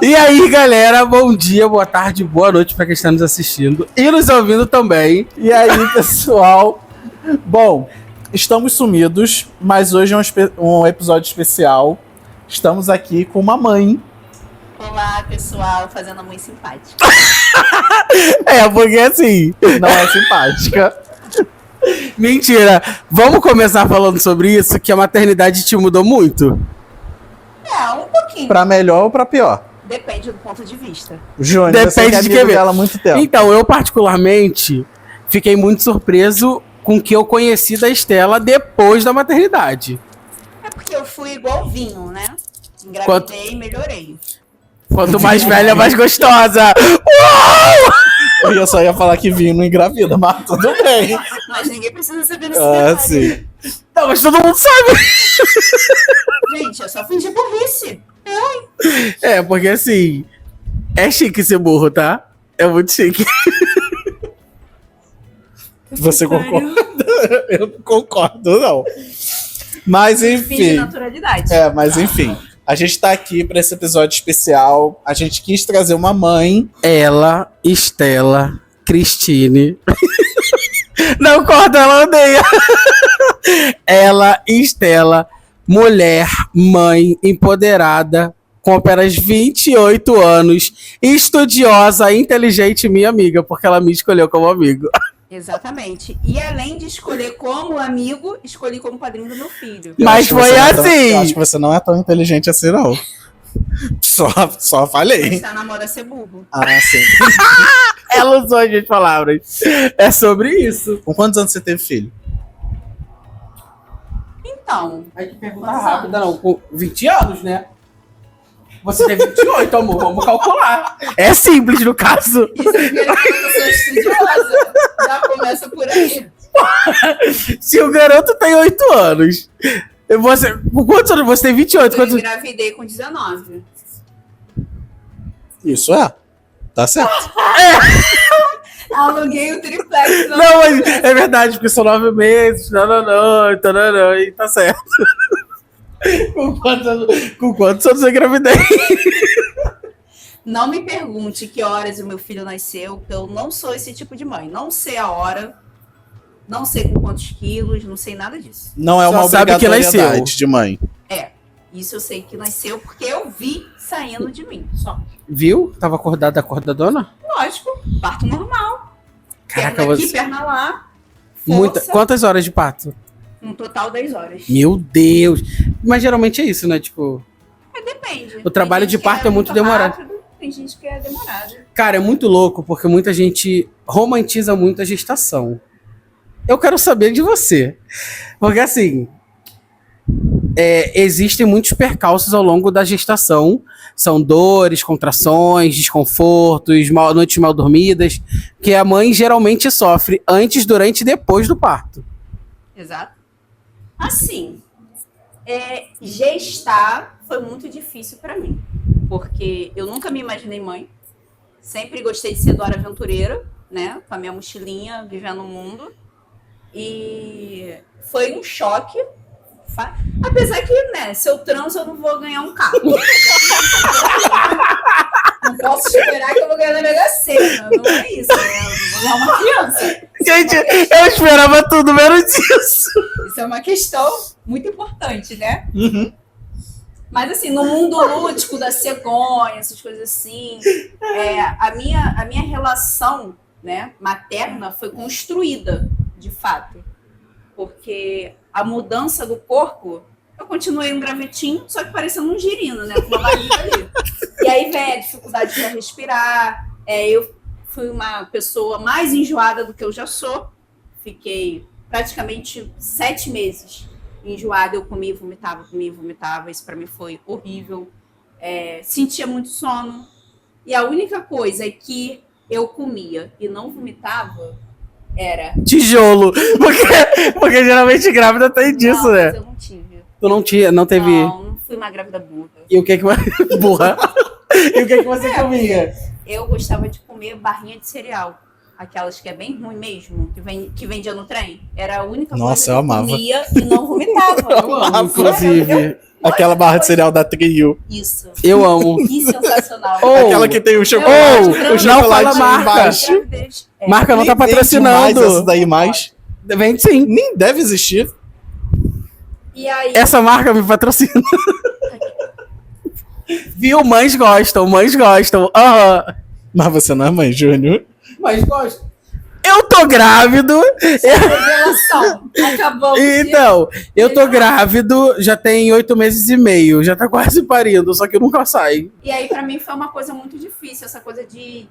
E aí, galera, bom dia, boa tarde, boa noite pra quem está nos assistindo e nos ouvindo também. E aí, pessoal? Bom, estamos sumidos, mas hoje é um episódio especial. Estamos aqui com uma mãe. Olá, pessoal, fazendo a mãe simpática. Porque assim... Não é simpática. Mentira. Vamos começar falando sobre isso, que a maternidade te mudou muito? Um pouquinho. Pra melhor ou pra pior? Depende do ponto de vista. Júnior, Depende você que é de amigo quem dela há muito tempo. Então, eu particularmente fiquei muito surpreso com o que eu conheci da Estela depois da maternidade. É porque eu fui igual vinho, né? Engravidei e melhorei. Quanto mais velha, mais gostosa. Uau! Eu só ia falar que vinho não engravida, mas tudo bem. Mas ninguém precisa saber desse detalhe. Sim. Não, mas todo mundo sabe. Gente, eu só fingi burrice. Porque assim, é chique ser burro, tá? É muito chique. Você concorda? Eu não concordo, não. Mas Fingi enfim. naturalidade. Mas enfim. A gente tá aqui pra esse episódio especial. A gente quis trazer uma mãe. Ela, Estela, Cristine. Não corta, ela odeia. Ela, Estela, mulher, mãe, empoderada, com apenas 28 anos, estudiosa, inteligente, minha amiga, porque ela me escolheu como amigo. Exatamente. E além de escolher como amigo, escolhi como padrinho do meu filho. Mas foi Eu assim. acho que você não é tão inteligente assim, não. Só falei. Está na moda ser burro. Sim. Ela usou as palavras. É sobre isso. Com quantos anos você teve filho? Então, Aí que pergunta rápida, não. Com 20 anos, né? Você tem 28, amor. Vamos calcular. É simples, no caso. isso é que eu sou estudiosa. Já começa por aí. Se o garoto tem 8 anos... Com quantos anos? Você tem 28. Eu engravidei com 19. Isso Tá certo. Aluguei o triplex. Não, mas é verdade, porque são 9 meses. Não, e tá certo. Com quantos anos eu engravidei? Não me pergunte que horas o meu filho nasceu, porque eu não sou esse tipo de mãe. Não sei a hora, não sei com quantos quilos, não sei nada disso. Não é uma Só sabe que obrigatoriedade nasceu. de mãe. Isso eu sei que nasceu porque eu vi saindo de mim, só. Viu? Tava acordadona? Lógico, parto normal. Caraca, Perna aqui, você... perna lá. Força. Quantas horas de parto? No total, 10 horas. Meu Deus! Mas geralmente é isso, né? Tipo, Depende. O trabalho Tem gente de parto que é muito demorado. rápido, tem gente que é demorado. cara, é muito louco, porque muita gente romantiza muito a gestação. Eu quero saber de você. Porque assim, existem muitos percalços ao longo da gestação. São dores, contrações, desconfortos, noites mal dormidas, que a mãe geralmente sofre antes, durante e depois do parto. Exato. Assim, gestar foi muito difícil para mim, porque eu nunca me imaginei mãe, sempre gostei de ser Dora Aventureira, né, com a minha mochilinha, vivendo o mundo, e foi um choque, apesar que, né, se eu transo eu não vou ganhar um carro. Não posso esperar que eu vou ganhar na Mega Sena, não é isso, né? Eu vou ganhar uma criança. Gente, eu esperava tudo menos isso. Isso é uma questão muito importante, né? Uhum. Mas assim, no mundo lúdico da cegonha, essas coisas assim, a minha relação, né, materna foi construída, de fato. Porque a mudança do corpo, eu continuei um gravetinho, só que parecendo um girino, né? Com uma barriga ali. E aí vem a dificuldade para respirar. Eu fui uma pessoa mais enjoada do que eu já sou. Fiquei praticamente 7 meses enjoada. Eu comia e vomitava. Isso para mim foi horrível. Sentia muito sono. E a única coisa que eu comia e não vomitava era... Tijolo. Porque geralmente grávida tem disso, né? Mas eu não tive. Tu não teve... Não fui uma grávida burra. E o que burra? E o que você comia? Eu gostava de comer barrinha de cereal. Aquelas que é bem ruim mesmo, que vendia no trem. Era a única Nossa, coisa que eu eu amava. comia e não vomitava. Eu amo, inclusive. Aquela barra de cereal da Trio. Isso. Eu amo. Que sensacional. Oh, Aquela que tem o Eu chocolate, amo. o Não chocolate fala marca. embaixo. Gravidez. É. Marca não tá Nem vende mais patrocinando. essa daí mais. Vende sim. Nem deve existir. E aí, Essa marca me patrocina. Viu? Mães gostam, mães gostam. Aham. Mas você não é mãe, Júnior? Mães gostam. Eu tô grávido. revelação. Acabou. Então, eu tô grávido, já tem 8 meses e meio. Já tá quase parindo, só que nunca sai. E aí, pra mim, foi uma coisa muito difícil, essa coisa de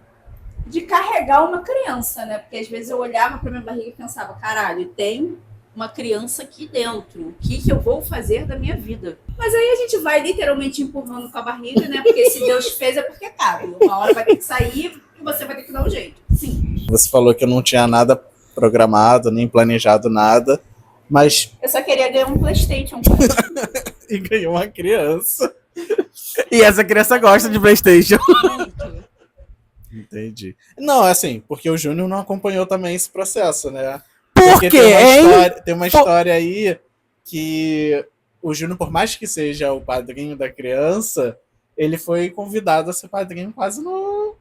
carregar uma criança, né? Porque às vezes eu olhava pra minha barriga e pensava, caralho, tem uma criança aqui dentro. O que eu vou fazer da minha vida? Mas aí a gente vai literalmente empurrando com a barriga, né? Porque se Deus fez é porque cabe. Uma hora vai ter que sair e você vai ter que dar um jeito. Sim. Você falou que eu não tinha nada programado, nem planejado nada, mas... Eu só queria ganhar um PlayStation. E ganhou uma criança. E essa criança gosta de PlayStation. Muito. Entendi. Não, assim, porque o Júnior não acompanhou também esse processo, né? Por Porque quê, hein? tem uma história aí que o Júnior, por mais que seja o padrinho da criança, ele foi convidado a ser padrinho quase no...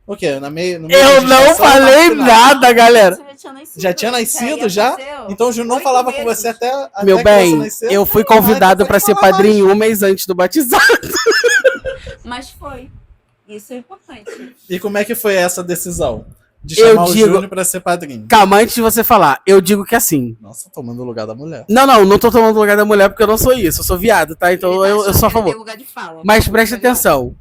O quê? No meio Eu de não gestação, falei no final. nada, galera. Você já tinha nascido? Já tinha nascido, já? aconteceu. Então o Júnior não 8 falava com meses. você até Meu a criança bem, nascer. eu fui Então convidado pode pra ser falar padrinho um mês antes do batizado. Mas foi. Isso é importante. E como é que foi essa decisão? De Eu chamar o digo- Júnior pra ser padrinho. Calma, antes de você falar, eu digo que assim. Nossa, tomando o lugar da mulher. Não tô tomando o lugar da mulher porque eu não sou isso, eu sou viado, tá? Então eu sou a favor. Lugar de fala. Mas preste atenção.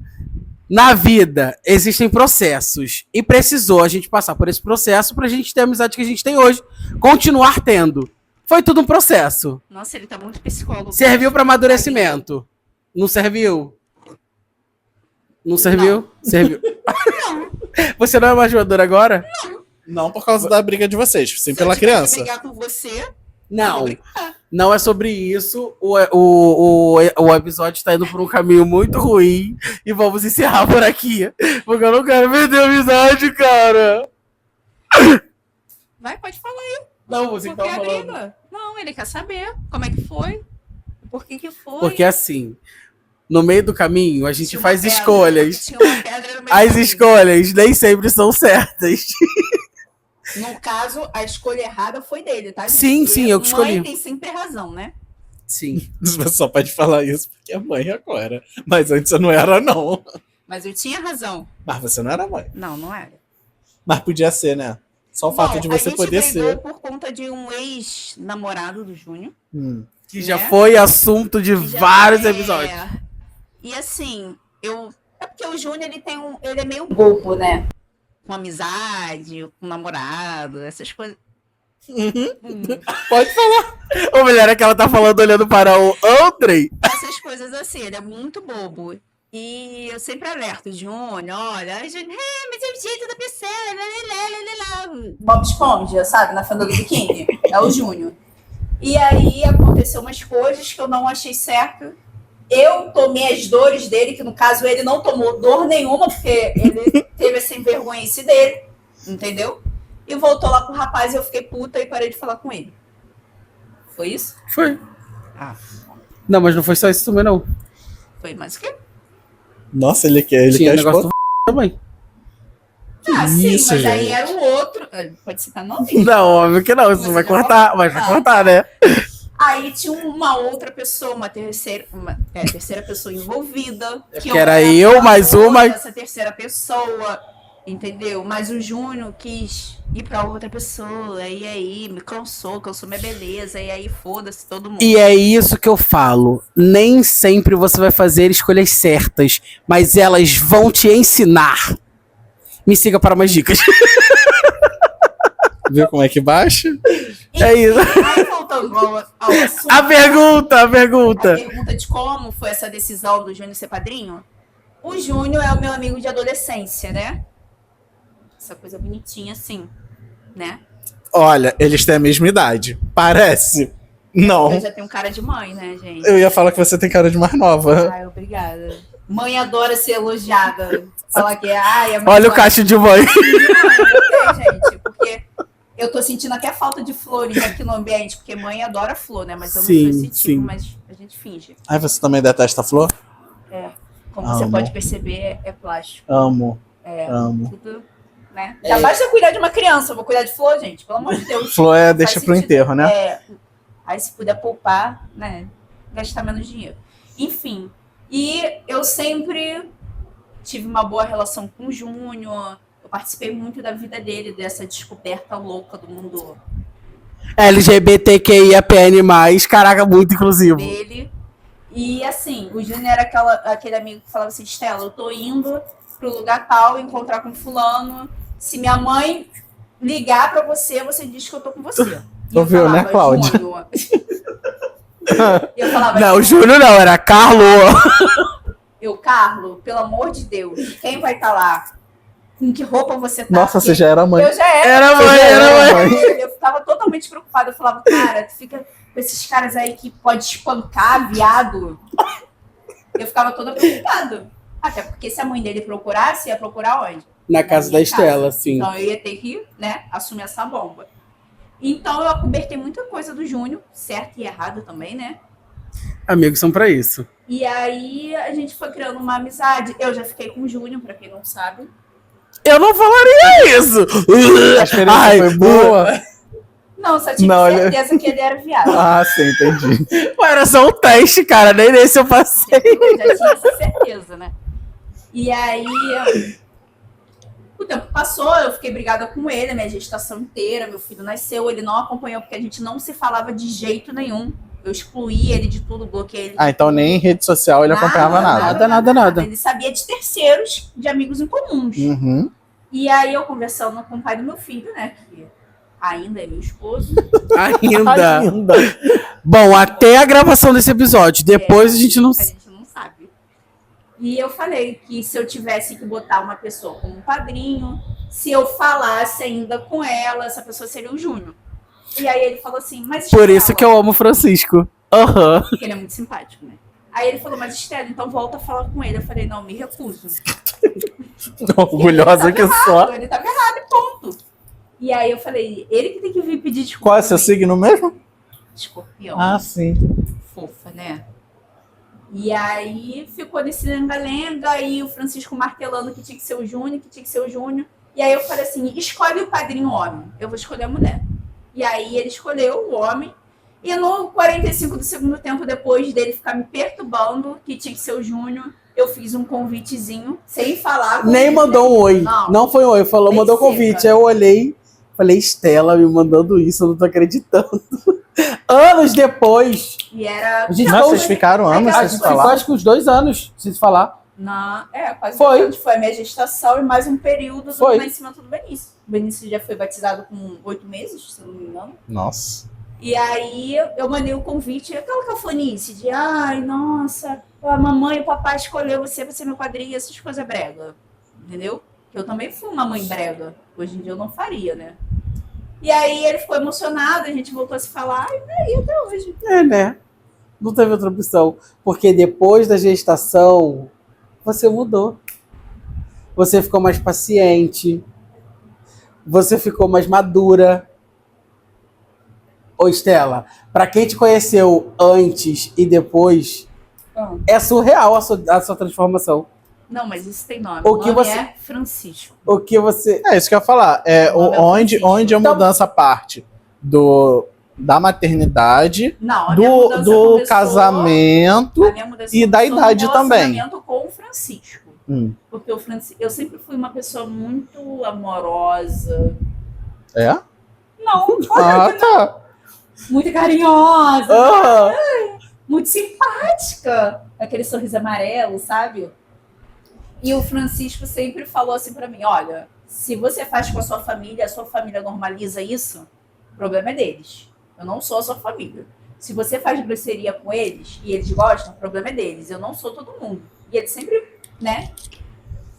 Na vida, existem processos. E precisou a gente passar por esse processo pra gente ter a amizade que a gente tem hoje. Continuar tendo. Foi tudo um processo. Nossa, ele tá muito psicólogo. Serviu pra amadurecimento. Não serviu? Não serviu? Serviu. Você não é mais jogadora agora? Não por causa da briga de vocês, sim pela criança. brigar com você, Não. Não é sobre isso. O episódio está indo por um caminho muito ruim. E vamos encerrar por aqui. Porque eu não quero perder a amizade, cara. vai, pode falar aí. Não, você que Por que tava a falando. briga? Não, ele quer saber como é que foi. Por que foi? Porque assim, no meio do caminho, a gente Tinha uma faz pedra, escolhas. tinha uma pedra no meio do As caminho. escolhas nem sempre são certas. No caso, a escolha errada foi dele, tá, gente? Sim, Porque sim, eu que escolhi. Mãe tem sempre razão, né? Sim. Você só pode falar isso porque é mãe agora. Mas antes eu não era, não. Mas eu tinha razão. Mas você não era mãe. Não, não era. Mas podia ser, né? Só o fato de você poder A gente brigou ser. por conta de um ex-namorado do Júnior. Que já Né? foi assunto de que já vários é- episódios. E assim, é porque o Júnior, ele é meio bobo, né? Com amizade, com namorado, essas coisas. Pode falar. Ou melhor é que ela tá falando olhando para o Andrei. Essas coisas assim, ele é muito bobo. E eu sempre alerto o Júnior, olha, ai, Júnior, mas é o jeito da pessoa, lá. Bob Esponja, sabe, na Família do King, é o Júnior. E aí aconteceu umas coisas que eu não achei certo. Eu tomei as dores dele, que no caso ele não tomou dor nenhuma, porque ele teve essa envergonhice dele, entendeu? E voltou lá com o rapaz e eu fiquei puta e parei de falar com ele. Foi isso? Foi. Ah. Não, mas não foi só isso também, não. Foi mais o quê? Nossa, ele quer Tinha o a negócio esposa. do também. Ah, sim, isso, mas aí gente? era o outro. Pode citar nome? Não, óbvio que não. Isso Você vai já cortar, falou? mas vai Ah. cortar, né? Aí tinha uma outra pessoa, uma terceira pessoa envolvida. Que era eu, mais uma. Essa terceira pessoa, entendeu? Mas o Júnior quis ir pra outra pessoa, e aí me cansou minha beleza, e aí foda-se todo mundo. E é isso que eu falo. Nem sempre você vai fazer escolhas certas, mas elas vão te ensinar. Me siga para mais dicas. Viu como é que baixa? É isso. Aí voltando ao assunto. A pergunta. A pergunta de como foi essa decisão do Júnior ser padrinho. O Júnior é o meu amigo de adolescência, né? Essa coisa bonitinha assim, né? Olha, eles têm a mesma idade. Parece. Não. Eu já tenho cara de mãe, né, gente? Eu ia falar que você tem cara de mais nova. Ai, obrigada. Mãe adora ser elogiada. Falar que é mãe Olha o adora cacho de mãe. ser mãe, gente, porque Eu tô sentindo até falta de flores aqui no ambiente, porque mãe adora flor, né? Mas eu não Sim, sou esse tipo, sim. mas a gente finge. Ai, você também detesta flor? Como você Amo. pode perceber, é plástico. Amo. É, Amo. tudo, né? Já basta cuidar de uma criança, eu vou cuidar de flor, gente, pelo amor de Deus. Flor deixa pro sentido. enterro, né? Aí se puder poupar, né? Gastar menos dinheiro. Enfim, e eu sempre tive uma boa relação com o Júnior. Eu participei muito da vida dele, dessa descoberta louca do mundo LGBTQIAPN+, caraca, muito inclusivo. dele. E assim, o Júnior era aquele amigo que falava assim, Estela, eu tô indo pro lugar tal, encontrar com fulano. Se minha mãe ligar pra você, você diz que eu tô com você. E eu Ouviu, né, falava, Cláudia? Júnior. E eu falava, Não, o Júnior não, era Carlo. Carlo, pelo amor de Deus, quem vai estar lá? Com que roupa você tá? Nossa, você já era mãe. Eu já era. Era mãe, era mãe. Eu ficava totalmente preocupada. Eu falava, cara, tu fica com esses caras aí que pode espancar, viado. Eu ficava toda preocupada. Até porque se a mãe dele procurasse, ia procurar onde? Na casa da minha Estela, casa. sim. Então eu ia ter que, né, assumir essa bomba. Então eu acobertei muita coisa do Júnior, certo e errado também, né? Amigos são pra isso. E aí a gente foi criando uma amizade. Eu já fiquei com o Júnior, pra quem não sabe. Eu não falaria isso. A experiência foi boa. Não, só tive Não, certeza que ele era viado. Ah, sim, entendi. Pô, era só um teste, cara. Nem nesse eu passei. Eu já tinha essa certeza, né? E aí, o tempo passou, eu fiquei brigada com ele, a minha gestação inteira, meu filho nasceu, ele não acompanhou, porque a gente não se falava de jeito nenhum. Eu excluí ele de tudo, bloqueei ele. Ah, então nem em rede social ele acompanhava nada. Nada. Ele sabia de terceiros, de amigos em comuns. Uhum. E aí, eu conversando com o pai do meu filho, né, que ainda é meu esposo. Ainda. Bom, até a gravação desse episódio. Depois a gente não... A gente não sabe. E eu falei que se eu tivesse que botar uma pessoa como padrinho, se eu falasse ainda com ela, essa pessoa seria o Júnior. E aí ele falou assim, mas Por Estela, isso que eu amo o Francisco. Aham. porque ele é muito simpático, né? Aí ele falou, mas Estela, então volta a falar com ele. Eu falei, não, me recuso. Orgulhosa Ele que tava só. errado, ele tava errado e ponto. E aí eu falei, ele que tem que vir pedir desculpa. Qual é seu signo mesmo? Escorpião. Ah, sim. Fofa, né? E aí ficou nesse lenga-lenga, e o Francisco martelando que tinha que ser o Júnior, que tinha que ser o Júnior. E aí eu falei assim, escolhe o padrinho homem, eu vou escolher a mulher. E aí ele escolheu o homem, e no 45 do segundo tempo, depois dele ficar me perturbando, que tinha que ser o Júnior, eu fiz um convitezinho, sem falar. Nem mandou um oi. Não. Foi um oi. Falou, Nem mandou seca. convite. Aí eu olhei, falei, Estela me mandando isso, eu não tô acreditando. Anos depois. E era... A gente Nossa, ficou- vocês ficaram anos Aquela A sem gente se ficou falar? acho que uns 2 anos, sem se falar. Não, quase Foi. 2 anos. Foi a minha gestação e mais um período do Foi. nascimento do Benício. O Benício já foi batizado com 8 meses, se eu não me engano. Nossa. E aí eu mandei o convite, aquela cafonice de ai, nossa, a mamãe e o papai escolheu você pra ser meu padrinho, essas coisas brega. Entendeu? Eu também fui uma mãe brega. Hoje em dia eu não faria, né? E aí ele ficou emocionado, a gente voltou a se falar, e daí até hoje. É, né? Não teve outra opção. Porque depois da gestação, você mudou. Você ficou mais paciente. Você ficou mais madura. Ô, Estela, pra quem te conheceu antes e depois, é surreal a sua transformação. Não, mas isso tem nome. O O que nome você- é Francisco. O que você... É isso que eu ia falar. É, O nome é onde, Francisco. onde a Então- mudança parte da maternidade, Não, a minha do, mudança do começou- casamento. a minha mudança e da começou no idade também. relacionamento com o Francisco. Porque eu sempre fui uma pessoa muito amorosa. É? Não, Ah, tá. muito carinhosa, Ah, muito simpática. Aquele sorriso amarelo, sabe? E o Francisco sempre falou assim pra mim, olha, se você faz com a sua família normaliza isso, o problema é deles. Eu não sou a sua família. Se você faz grosseria com eles e eles gostam, o problema é deles. Eu não sou todo mundo. E ele sempre, né,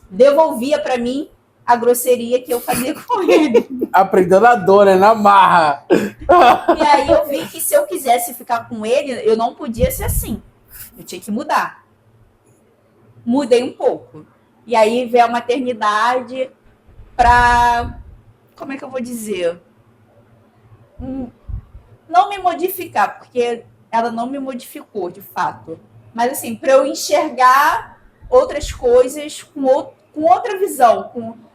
devolvia pra mim a grosseria que eu fazia com ele. aprendeu na dor, né? Na marra. E aí eu vi que se eu quisesse ficar com ele, eu não podia ser assim. Eu tinha que mudar. Mudei um pouco. E aí veio a maternidade pra... Como é que eu vou dizer? não me modificar, porque ela não me modificou, de fato. Mas, assim, para eu enxergar outras coisas com outra visão.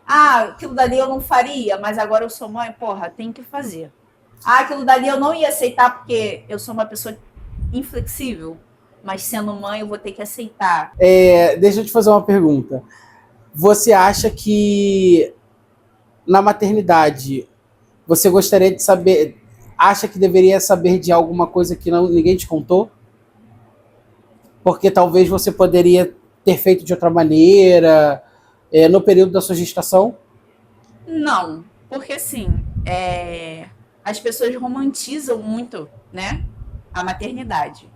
Aquilo dali eu não faria, mas agora eu sou mãe, porra, tem que fazer. Aquilo dali eu não ia aceitar porque eu sou uma pessoa inflexível, mas sendo mãe eu vou ter que aceitar. Deixa eu te fazer uma pergunta. Você acha que na maternidade você gostaria de saber, acha que deveria saber de alguma coisa que ninguém te contou? Porque talvez você poderia ter feito de outra maneira no período da sua gestação? Não, porque assim, as pessoas romantizam muito, né, a maternidade.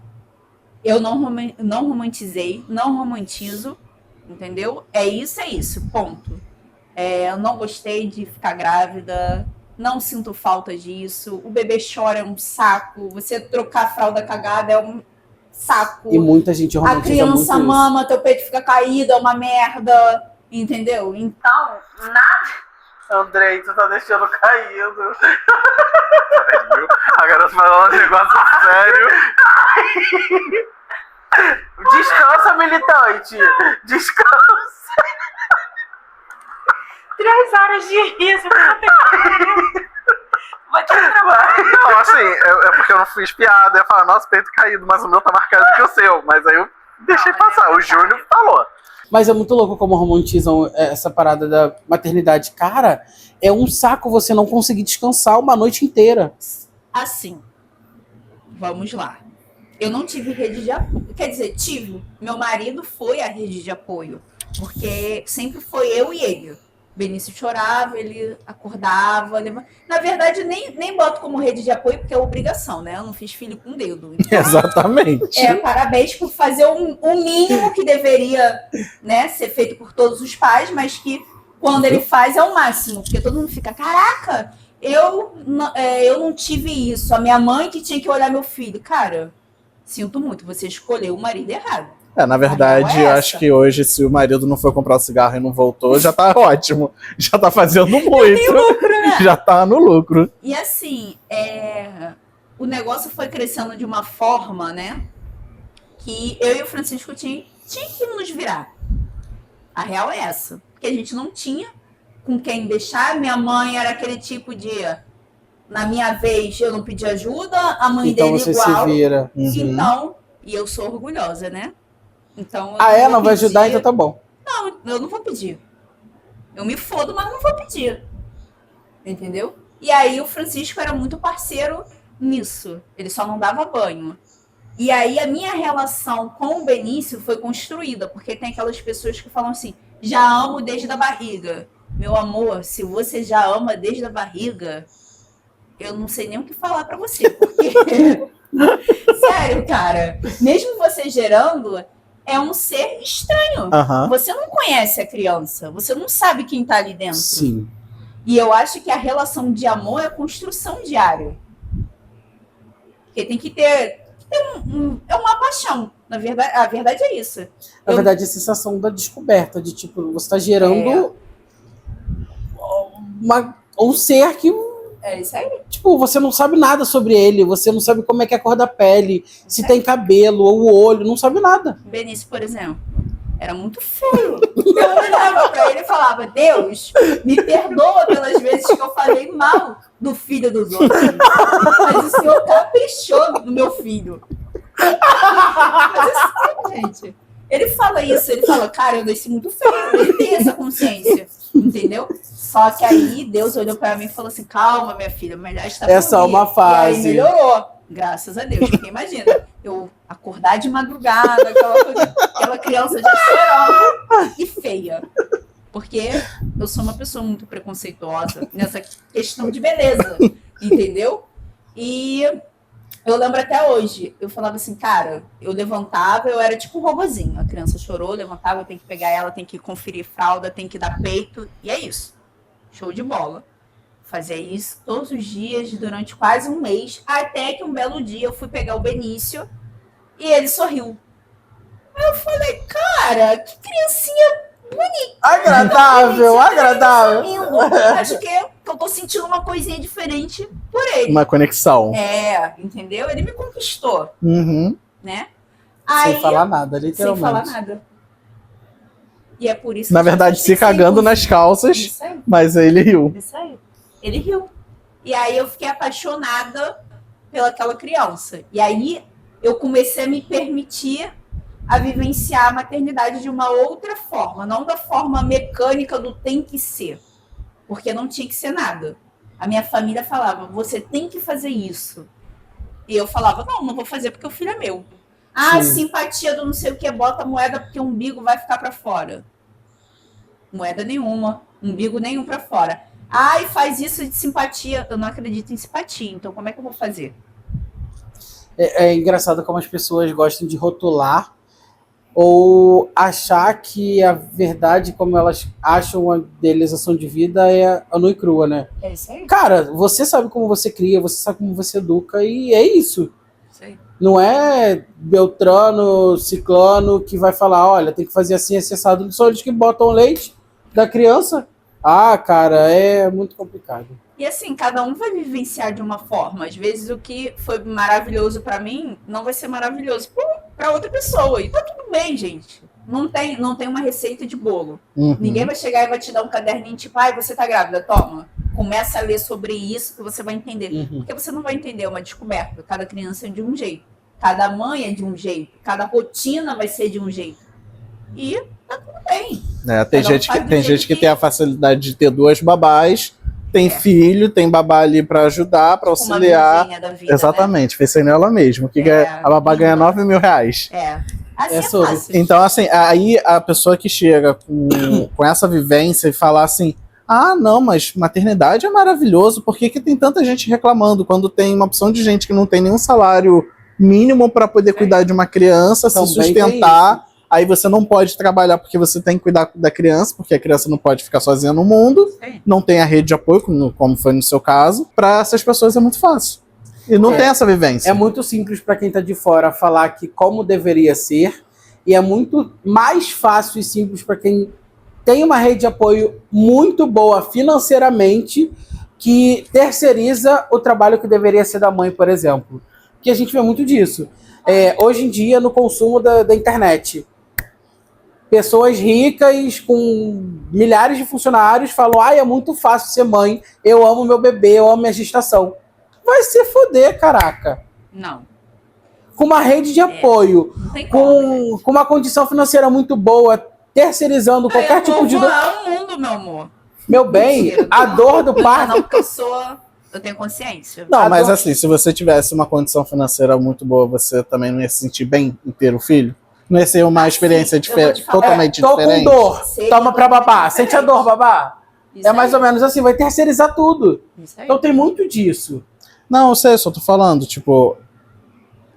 Eu não romantizei, não romantizo, entendeu? É isso, ponto. Eu não gostei de ficar grávida, não sinto falta disso. O bebê chora, é um saco. Você trocar a fralda cagada é um saco. E muita gente romantiza a criança muito mama, isso. teu peito fica caído, é uma merda, entendeu? Então, nada. Andrei, tu tá deixando caindo. A garota vai falar um negócio sério. Descansa, militante. Descansa. 3 horas de riso. Vai ter trabalho. Não, assim, é porque eu não fiz piada. Eu falo, nossa, peito caído, mas o meu tá marcado que o seu. Mas aí eu deixei passar. O Júnior falou. Mas é muito louco como romantizam essa parada da maternidade. Cara, é um saco você não conseguir descansar uma noite inteira. Assim, vamos lá. Eu não tive rede de apoio. Quer dizer, tive. Meu marido foi a rede de apoio. Porque sempre foi eu e ele. Benício chorava, ele acordava. Na verdade, nem boto como rede de apoio, porque é obrigação, né? Eu não fiz filho com um dedo. Então, Exatamente. parabéns por fazer o mínimo que deveria, né, ser feito por todos os pais, mas que quando ele faz é o máximo. Porque todo mundo fica, caraca, eu não tive isso. A minha mãe que tinha que olhar meu filho. Cara, sinto muito, você escolheu o marido errado. Na verdade, eu acho que hoje, se o marido não foi comprar o cigarro e não voltou, já tá ótimo. Já tá fazendo muito. Lucro, né? Já tá no lucro. E assim, o negócio foi crescendo de uma forma, né, que eu e o Francisco tinha que nos virar. A real é essa. Porque a gente não tinha com quem deixar. Minha mãe era aquele tipo de... Na minha vez, eu não pedi ajuda, a mãe Então dele você igual. se vira. Então, e eu sou orgulhosa, né? Então, Não vai ajudar, então tá bom. Não, eu não vou pedir. Eu me fodo, mas não vou pedir. Entendeu? E aí o Francisco era muito parceiro nisso. Ele só não dava banho. E aí a minha relação com o Benício foi construída, porque tem aquelas pessoas que falam assim, já amo desde a barriga. Meu amor, se você já ama desde a barriga, eu não sei nem o que falar pra você, porque... Sério, cara. Mesmo você gerando... É um ser estranho. Você não conhece a criança. Você não sabe quem tá ali dentro. Sim. E eu acho que a relação de amor é construção diária. Porque tem que ter uma paixão. Na verdade, a verdade é isso. Na verdade, a sensação da descoberta, de tipo, você tá gerando um ser que... É isso aí. Tipo, você não sabe nada sobre ele, você não sabe como é que é a cor da pele, se tem cabelo ou o olho, não sabe nada. Benício, por exemplo, era muito feio. Eu olhava pra ele e falava, Deus, me perdoa pelas vezes que eu falei mal do filho dos outros. Mas o Senhor caprichou no meu filho. Mas assim, gente, ele fala isso, ele fala, cara, eu nasci muito feio, ele tem essa consciência, entendeu? Só que aí Deus olhou pra mim e falou assim, calma, minha filha, melhor está por É só vir. uma fase. E aí melhorou, graças a Deus, porque imagina, eu acordar de madrugada, aquela criança já chorando e feia. Porque eu sou uma pessoa muito preconceituosa nessa questão de beleza, entendeu? E eu lembro até hoje, eu falava assim, cara, eu levantava, eu era tipo um robozinho. A criança chorou, levantava, eu tenho que pegar ela, tem que conferir fralda, tem que dar peito, e é isso. Show de bola. Fazia isso todos os dias, durante quase um mês, até que um belo dia eu fui pegar o Benício e ele sorriu. Aí eu falei, cara, que criancinha bonita. Agradável, agradável. Sorrindo. Acho que que eu tô sentindo uma coisinha diferente por ele. Uma conexão. Entendeu? Ele me conquistou, Uhum. né? Sem falar nada, sem literalmente. falar nada. E é por isso que Na eu já verdade, se pensei, cagando nas calças, Isso aí. mas ele riu. Isso aí. Ele riu. E aí eu fiquei apaixonada pelaquela criança. E aí eu comecei a me permitir a vivenciar a maternidade de uma outra forma, não da forma mecânica do tem que ser, porque não tinha que ser nada. A minha família falava, você tem que fazer isso. E eu falava, não vou fazer porque o filho é meu. Sim. Simpatia do não sei o que, bota moeda porque o umbigo vai ficar para fora. Moeda nenhuma, umbigo nenhum para fora. E faz isso de simpatia. Eu não acredito em simpatia, então como é que eu vou fazer? É engraçado como as pessoas gostam de rotular ou achar que a verdade, como elas acham a idealização de vida, é a nua e crua, né? É isso aí. Cara, você sabe como você cria, você sabe como você educa, e é isso. Isso aí. Não é Beltrano, Ciclano que vai falar, olha, tem que fazer assim, acessado. São eles que botam o leite da criança. Cara, é muito complicado. E assim, cada um vai vivenciar de uma forma. Às vezes o que foi maravilhoso pra mim não vai ser maravilhoso pra outra pessoa. E tá tudo bem, gente. Não tem uma receita de bolo. Uhum. Ninguém vai chegar e vai te dar um caderninho tipo, você tá grávida, toma. Começa a ler sobre isso que você vai entender. Uhum. Porque você não vai entender, é uma descoberta. Cada criança é de um jeito. Cada mãe é de um jeito. Cada rotina vai ser de um jeito. E tá tudo bem. Tem gente que tem a facilidade de ter duas babás, tem filho, tem babá ali pra ajudar, pra Uma auxiliar. vizinha da vida, Exatamente, pensei nela mesmo. A babá ganha 9 mil reais. né? Assim é sobre. fácil. Então, assim, aí a pessoa que chega com essa vivência e fala assim, não, mas maternidade é maravilhoso, por que tem tanta gente reclamando quando tem uma opção de gente que não tem nenhum salário mínimo para poder cuidar de uma criança, se Também sustentar, aí você não pode trabalhar porque você tem que cuidar da criança, porque a criança não pode ficar sozinha no mundo, não tem a rede de apoio, como foi no seu caso, para essas pessoas é muito fácil. E não tem essa vivência. É muito simples para quem tá de fora falar que como deveria ser, e é muito mais fácil e simples para quem tem uma rede de apoio muito boa financeiramente, que terceiriza o trabalho que deveria ser da mãe, por exemplo. Que a gente vê muito disso. Hoje em dia, no consumo da internet, pessoas ricas com milhares de funcionários falam, é muito fácil ser mãe, eu amo meu bebê, eu amo minha gestação. Vai se foder, caraca. Não. Com uma rede de apoio, Não tem como, com uma condição financeira muito boa, terceirizando qualquer tipo de... Eu o mundo, meu amor. Meu bem, Mentira, a dor do parto... Não, porque eu tenho consciência. Não, mas Agora- assim, se você tivesse uma condição financeira muito boa, você também não ia se sentir bem em ter o filho? Não ia ser uma experiência eu vou te falar. totalmente tô diferente? com dor, Sei, toma pra babá. totalmente Sente a dor, babá. Isso É mais aí, ou menos assim, vai terceirizar tudo. isso aí. Então tem muito disso. Não, eu sei, só tô falando, tipo,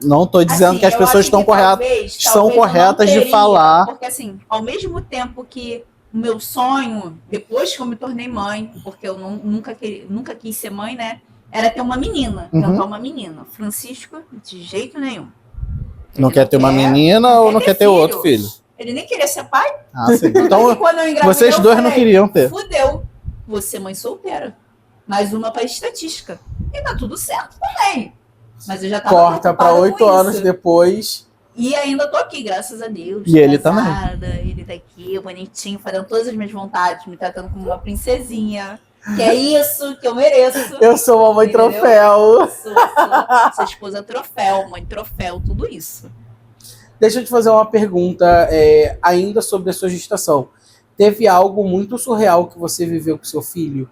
não tô dizendo Assim, que as eu pessoas acho estão que corretas, são talvez eu não corretas de teria, falar. Porque assim, ao mesmo tempo que o meu sonho, depois que eu me tornei mãe, porque eu nunca quis ser mãe, né? Era ter uma menina, Uhum. tentar uma menina. Francisco, de jeito nenhum. Não Ele quer ter uma menina ou não quer ter filho. outro filho? Ele nem queria ser pai. Sim. E Então, quando eu engravidei, vocês eu dois não falei, queriam ter. Fudeu. Você mãe solteira. Mais uma pra estatística. E tá tudo certo também. Mas eu já tava Corta pra preocupada 8 com anos isso. depois. E ainda tô aqui, graças a Deus. E ele casada, ele tá aqui, bonitinho, fazendo todas as minhas vontades, me tratando como uma princesinha. Que é isso que eu mereço. Eu sou uma mãe Entendeu? troféu. Sou esposa troféu, mãe troféu, tudo isso. Deixa eu te fazer uma pergunta ainda sobre a sua gestação. Teve algo muito surreal que você viveu com seu filho?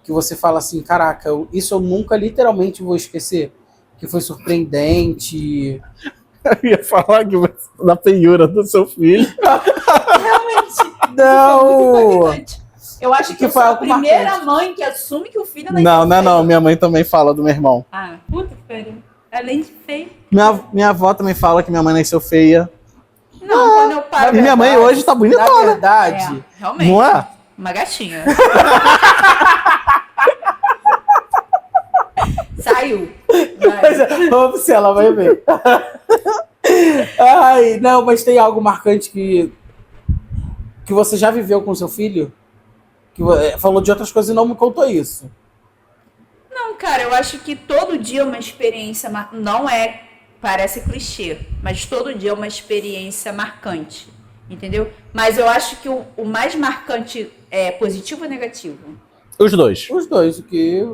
Que você fala assim, caraca, isso eu nunca literalmente vou esquecer? Que foi surpreendente. Eu ia falar que da feiura do seu filho. Realmente. Foi muito Não! impactante. Eu acho que, Que eu foi sou a algo primeira marcante. mãe que assume que o filho Não. Minha mãe também fala do meu irmão. Puta que pariu. Além de feio. Minha avó também fala que minha mãe nasceu feia. Não, quando eu paro. E minha mãe hoje tá Na bonitona. verdade, Realmente. Não é? Uma gatinha. Saiu. Vai. vamos se ela vai ver. Ai, não, mas tem algo marcante que você já viveu com seu filho? Que falou de outras coisas e não me contou isso. Não, cara, eu acho que todo dia é uma experiência, não é, parece clichê, mas todo dia é uma experiência marcante, entendeu? Mas eu acho que o mais marcante é positivo ou negativo? Os dois. Os dois, o que...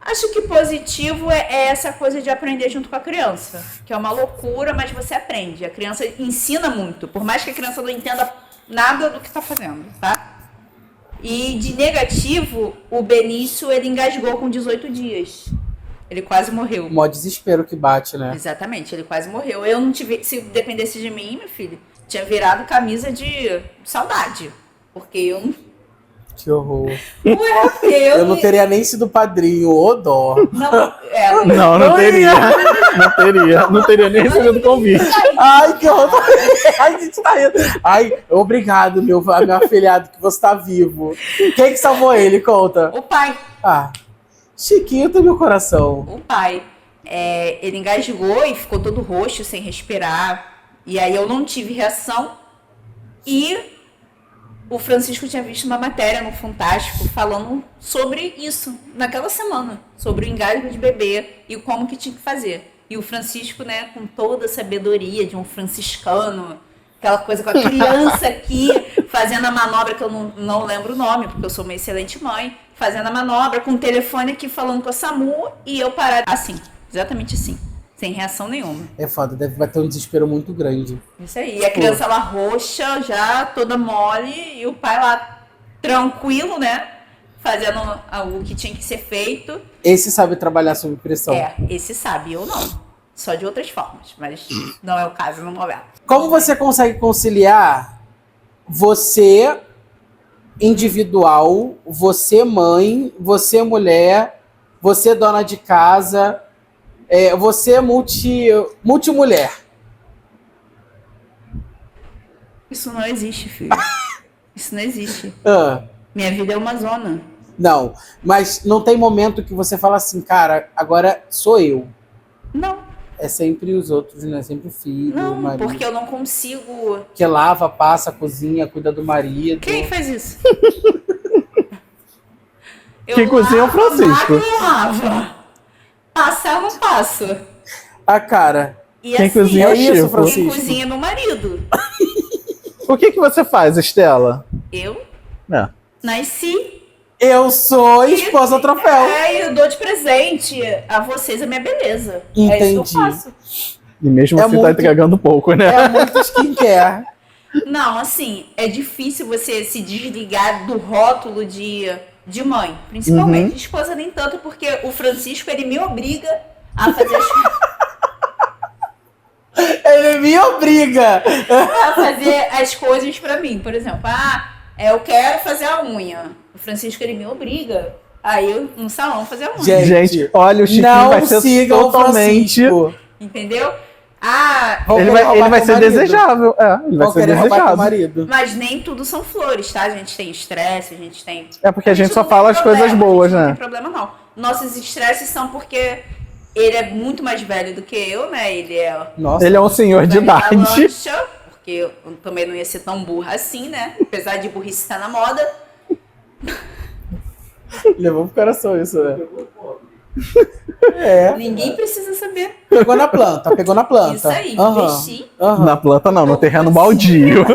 Acho que positivo é essa coisa de aprender junto com a criança, que é uma loucura, mas você aprende. A criança ensina muito, por mais que a criança não entenda nada do que está fazendo, tá? E de negativo, o Benício, ele engasgou com 18 dias. Ele quase morreu. O maior desespero que bate, né? Exatamente, ele quase morreu. Eu não tive, se dependesse de mim, meu filho, tinha virado camisa de saudade. Porque eu não... Que horror. Ué, porque Eu não teria nem sido padrinho, ô dó. Não teria. Não teria nem recebido o convite. Ai, que horror. Ai, a gente tá rindo. Ai, obrigado, meu afilhado, que você tá vivo. Quem que salvou ele? Conta. O pai. Ah, Chiquinho tem meu coração. O pai. Ele engasgou e ficou todo roxo, sem respirar. E aí eu não tive reação. E o Francisco tinha visto uma matéria no Fantástico falando sobre isso, naquela semana. Sobre o engasgo de bebê e como que tinha que fazer. E o Francisco, né, com toda a sabedoria de um franciscano, aquela coisa com a criança aqui, fazendo a manobra, que eu não lembro o nome, porque eu sou uma excelente mãe, fazendo a manobra com o telefone aqui, falando com a SAMU, e eu parada assim, exatamente assim, sem reação nenhuma. É foda, deve bater um desespero muito grande. Isso aí, e a criança lá roxa, já toda mole, e o pai lá tranquilo, né, fazendo o que tinha que ser feito. Esse sabe trabalhar sob pressão. Esse sabe, eu não. Só de outras formas, mas não é o caso no momento. Como você consegue conciliar você individual, você mãe, você mulher, você dona de casa, você multimulher? Isso não existe, filho. Isso não existe. Minha vida é uma zona. Não, mas não tem momento que você fala assim, cara, agora sou eu. Não. É sempre os outros, né? Sempre o filho, o Não, marido. porque eu não consigo. Que lava, passa, cozinha, cuida do marido. Quem faz isso? Quem cozinha é o Francisco. Eu lavo. Passar, eu não passo. Ah, cara. E Quem assim, cozinha é o isso, Chico. Francisco. quem cozinha é meu marido. O que você faz, Estela? Eu nasci. Eu sou esposa troféu. E eu dou de presente a vocês a minha beleza. Entendi. É isso que eu faço. E mesmo É assim tá muito- entregando pouco, né? É muito skincare. Não, assim, é difícil você se desligar do rótulo de mãe. Principalmente. Esposa nem tanto, porque o Francisco, ele me obriga a fazer as Ele me obriga. a fazer as coisas pra mim. Por exemplo, eu quero fazer a unha. O Francisco, ele me obriga a ir no salão fazer a unha. Gente, olha, o Chiquinho não vai ser sigam totalmente... o Francisco. Entendeu? Vão Ele querer roubar vai teu ser marido. desejável. Ele vai Vão ser querer roubar teu desejado. marido. Mas nem tudo são flores, tá? A gente tem estresse, a gente tem... É porque a gente só não fala tem as coisas problema, boas, a gente né? Não tem problema, não. Nossos estresses são porque ele é muito mais velho do que eu, né? Ele é... Nossa. Ele é um senhor de velho da idade. lancha, porque eu também não ia ser tão burra assim, né? Apesar de burrice estar na moda. Levou pro coração isso, né? Ninguém precisa saber. Pegou na planta, pegou na planta. Isso aí, Aham, investi aham. Na planta não, no terreno baldio.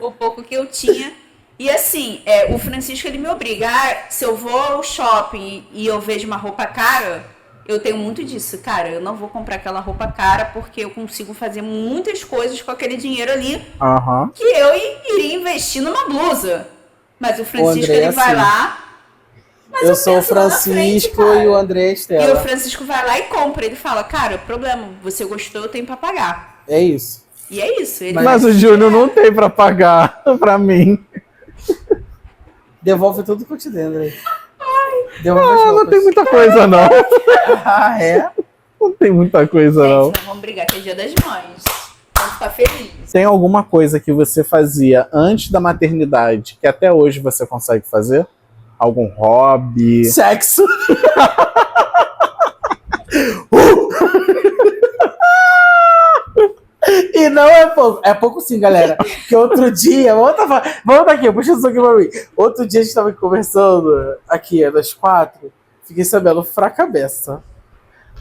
o pouco que eu tinha. E assim, o Francisco, ele me obriga. Se eu vou ao shopping e eu vejo uma roupa cara, eu tenho muito disso. Cara, eu não vou comprar aquela roupa cara porque eu consigo fazer muitas coisas com aquele dinheiro ali Aham. que eu iria investir numa blusa. Mas o Francisco, André é ele vai assim. lá. Mas Eu sou o penso lá na frente, Francisco cara. e o André é a E o Estela. Francisco vai lá e compra. Ele fala, cara, problema, você gostou, eu tenho pra pagar. É isso. E é isso. Ele Mas o Júnior não tem pra pagar pra mim. Devolve tudo que eu te dei, André. Devolve as Não roupas. tem muita coisa, não. Ah, é? Não tem muita coisa, não. Gente, não vamos brigar, que é dia das mães. Vamos ficar felizes. Tem alguma coisa que você fazia antes da maternidade que até hoje você consegue fazer? Algum hobby? Sexo. E não é pouco. É pouco sim, galera. Que outro dia... Vamos aqui, puxa isso aqui pra mim. Outro dia a gente tava conversando aqui, das 4. Fiquei sabendo, fraca beça.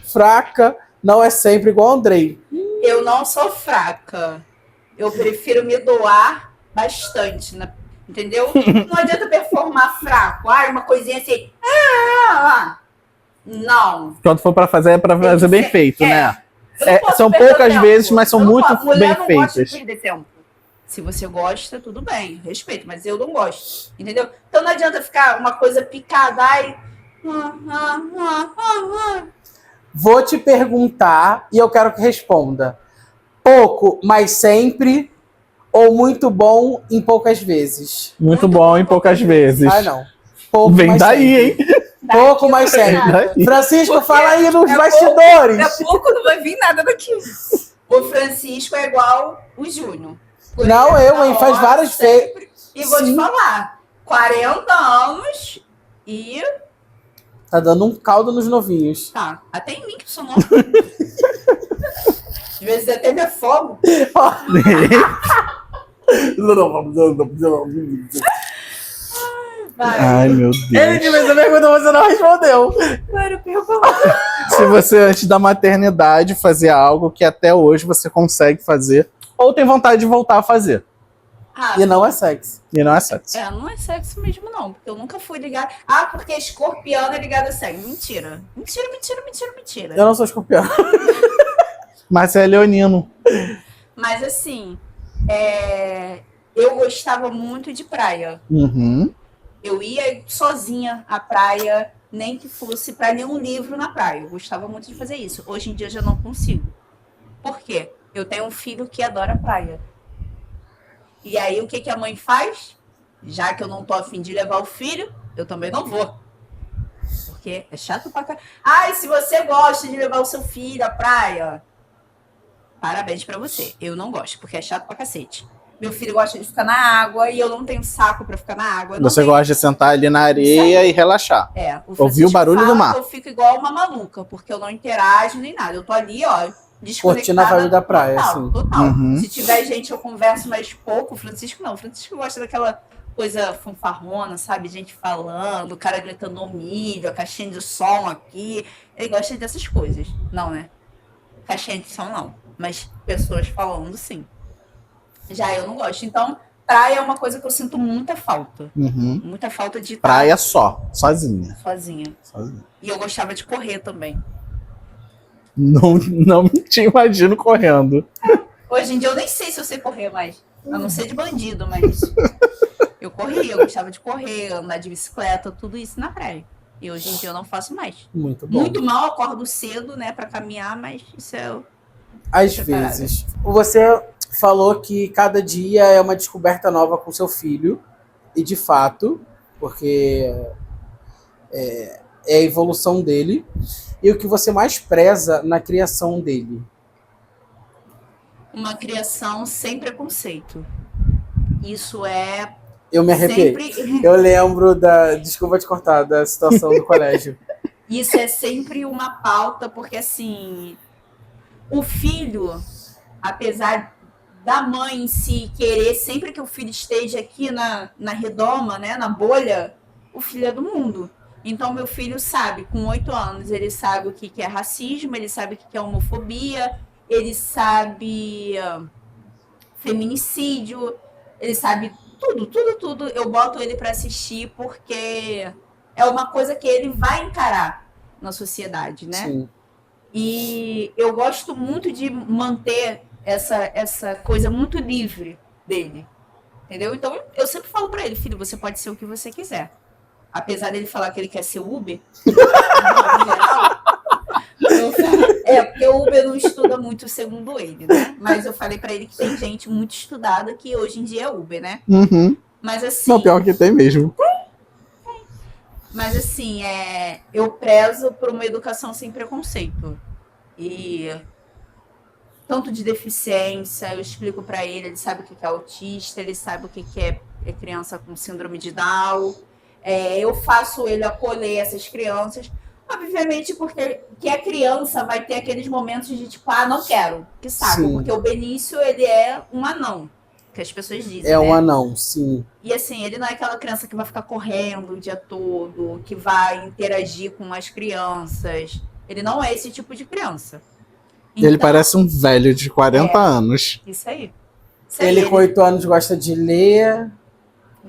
Fraca não é sempre igual a Andrei. Eu não sou fraca. Eu prefiro me doar bastante, entendeu? Não adianta performar fraco. Uma coisinha assim. Não. Quando for pra fazer, é pra fazer bem feito, né? Eu não posso São perder poucas tempo. vezes, mas são Eu não muito posso. Mulher bem não gosta de feitas. perder tempo. Se você gosta, tudo bem, respeito, mas eu não gosto, entendeu? Então não adianta ficar uma coisa picada, Vou te perguntar e eu quero que responda. Pouco, mas sempre, ou muito bom em poucas vezes? Muito bom em poucas vezes. Ah, não. Pouco, Vem mas daí, sempre. hein? Pouco, mas sempre. Daí. Francisco, Porque fala aí nos é bastidores. Daqui a pouco não vai vir nada daqui. O Francisco é igual o Júnior. Por Não, ele eu, hein? na Faz hora, várias sempre. E vou te Sim. falar, 40 anos e... Tá dando um caldo nos novinhos. Tá, até em mim que sou nova. Às vezes até me afogo. Vai. Ai, meu Ele Deus. te fez a pergunta, você não respondeu. Agora pergunta. Se você, antes da maternidade, fazia algo que até hoje você consegue fazer, ou tem vontade de voltar a fazer, Ah, E não é sexo. e não é sexo. não é sexo mesmo, não. Porque eu nunca fui ligada. Porque escorpião é ligada a sexo. Mentira. Mentira. Eu não sou escorpião. Mas é leonino. Mas assim, eu gostava muito de praia. Uhum. Eu ia sozinha à praia, nem que fosse para ler um livro na praia. Eu gostava muito de fazer isso. Hoje em dia eu já não consigo. Por quê? Eu tenho um filho que adora praia. E aí o que a mãe faz? Já que eu não tô afim de levar o filho, eu também não vou. Porque é chato pra caralho. Ai, se você gosta de levar o seu filho à praia, parabéns pra você. Eu não gosto, porque é chato pra cacete. Meu filho gosta de ficar na água e eu não tenho saco pra ficar na água. Você gosta de sentar ali na areia e relaxar. Francisco Ouvir o barulho fala do mar. que eu fico igual uma maluca, porque eu não interajo nem nada. Eu tô ali, ó, Curtindo a vibe da praia, total, assim. total. Uhum. Se tiver gente, eu converso mais pouco. O Francisco não. O Francisco gosta daquela coisa fanfarrona, sabe? Gente falando, o cara gritando no milho, a caixinha de som aqui. Ele gosta dessas coisas. Não, né? Caixinha de som, não. Mas pessoas falando, sim. Já eu não gosto. Então, praia é uma coisa que eu sinto muita falta. Uhum. Muita falta de estar Praia só, sozinha. sozinha. Sozinha. E eu gostava de correr também. Não te imagino correndo. Hoje em dia eu nem sei se eu sei correr mais. A não ser de bandido, mas eu corria, eu gostava de correr, andar de bicicleta, tudo isso na praia. E hoje em dia eu não faço mais. Muito bom. Muito mal, acordo cedo, né, pra caminhar, mas isso é... Às separado. vezes. Você falou que cada dia é uma descoberta nova com seu filho. E de fato, porque é a evolução dele. E o que você mais preza na criação dele? Uma criação sem preconceito. Isso é Eu me arrepiei. sempre... Eu lembro desculpa te cortar, da situação do colégio. Isso é sempre uma pauta, porque assim, o filho, apesar da mãe em si querer sempre que o filho esteja aqui na redoma, né, na bolha, o filho é do mundo. Então, meu filho sabe, com 8 anos, ele sabe o que é racismo, ele sabe o que é homofobia, ele sabe feminicídio, ele sabe tudo. Eu boto ele para assistir porque é uma coisa que ele vai encarar na sociedade, né? Sim. E eu gosto muito de manter essa coisa muito livre dele, entendeu? Então, eu sempre falo para ele, filho, você pode ser o que você quiser. Apesar dele falar que ele quer ser Uber, no geral, porque o Uber não estuda muito segundo ele, né? Mas eu falei pra ele que tem gente muito estudada que hoje em dia é Uber, né? Uhum. Mas assim, Não, pior que tem mesmo. eu prezo por uma educação sem preconceito. E tanto de deficiência, eu explico pra ele, ele sabe o que é autista, ele sabe o que é criança com síndrome de Down. Eu faço ele acolher essas crianças, obviamente porque que a criança vai ter aqueles momentos de tipo, não quero, que saco, Sim. porque o Benício, ele é um anão. que as pessoas dizem, É né? um anão, sim. E assim, ele não é aquela criança que vai ficar correndo o dia todo, que vai interagir com as crianças. Ele não é esse tipo de criança. Ele Então, parece um velho de 40 anos. Isso aí. Isso aí, Ele com 8 anos gosta de ler.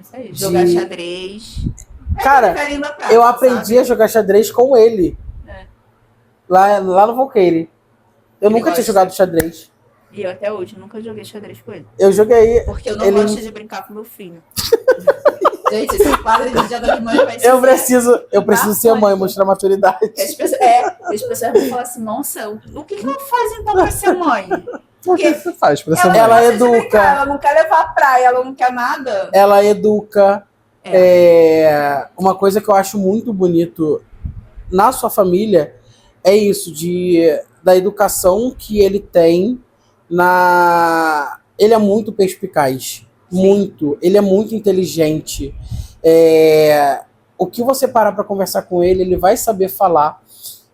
Isso aí. Jogar de- xadrez. Cara, Carinho da praça, eu aprendi sabe? a jogar xadrez com ele. É. Lá no Valqueire. Eu Ele nunca tinha gosta. jogado xadrez. E eu até hoje nunca joguei xadrez com ele. Eu joguei. Porque eu não Ele- gosto de brincar com meu filho. Gente, esse quadro de Dia das Mães vai ser. Eu preciso ser mãe, mostrar maturidade. As pessoas vão falar assim, nossa, o que ela faz então pra ser mãe? O que você faz pra ser Ela, mãe? Ela gosta de educa. brincar, ela não quer levar a praia, ela não quer nada. Ela educa. Uma coisa que eu acho muito bonito na sua família é isso, da educação que ele tem Ele é muito perspicaz. Muito. Ele é muito inteligente. O que você parar para conversar com ele, ele vai saber falar.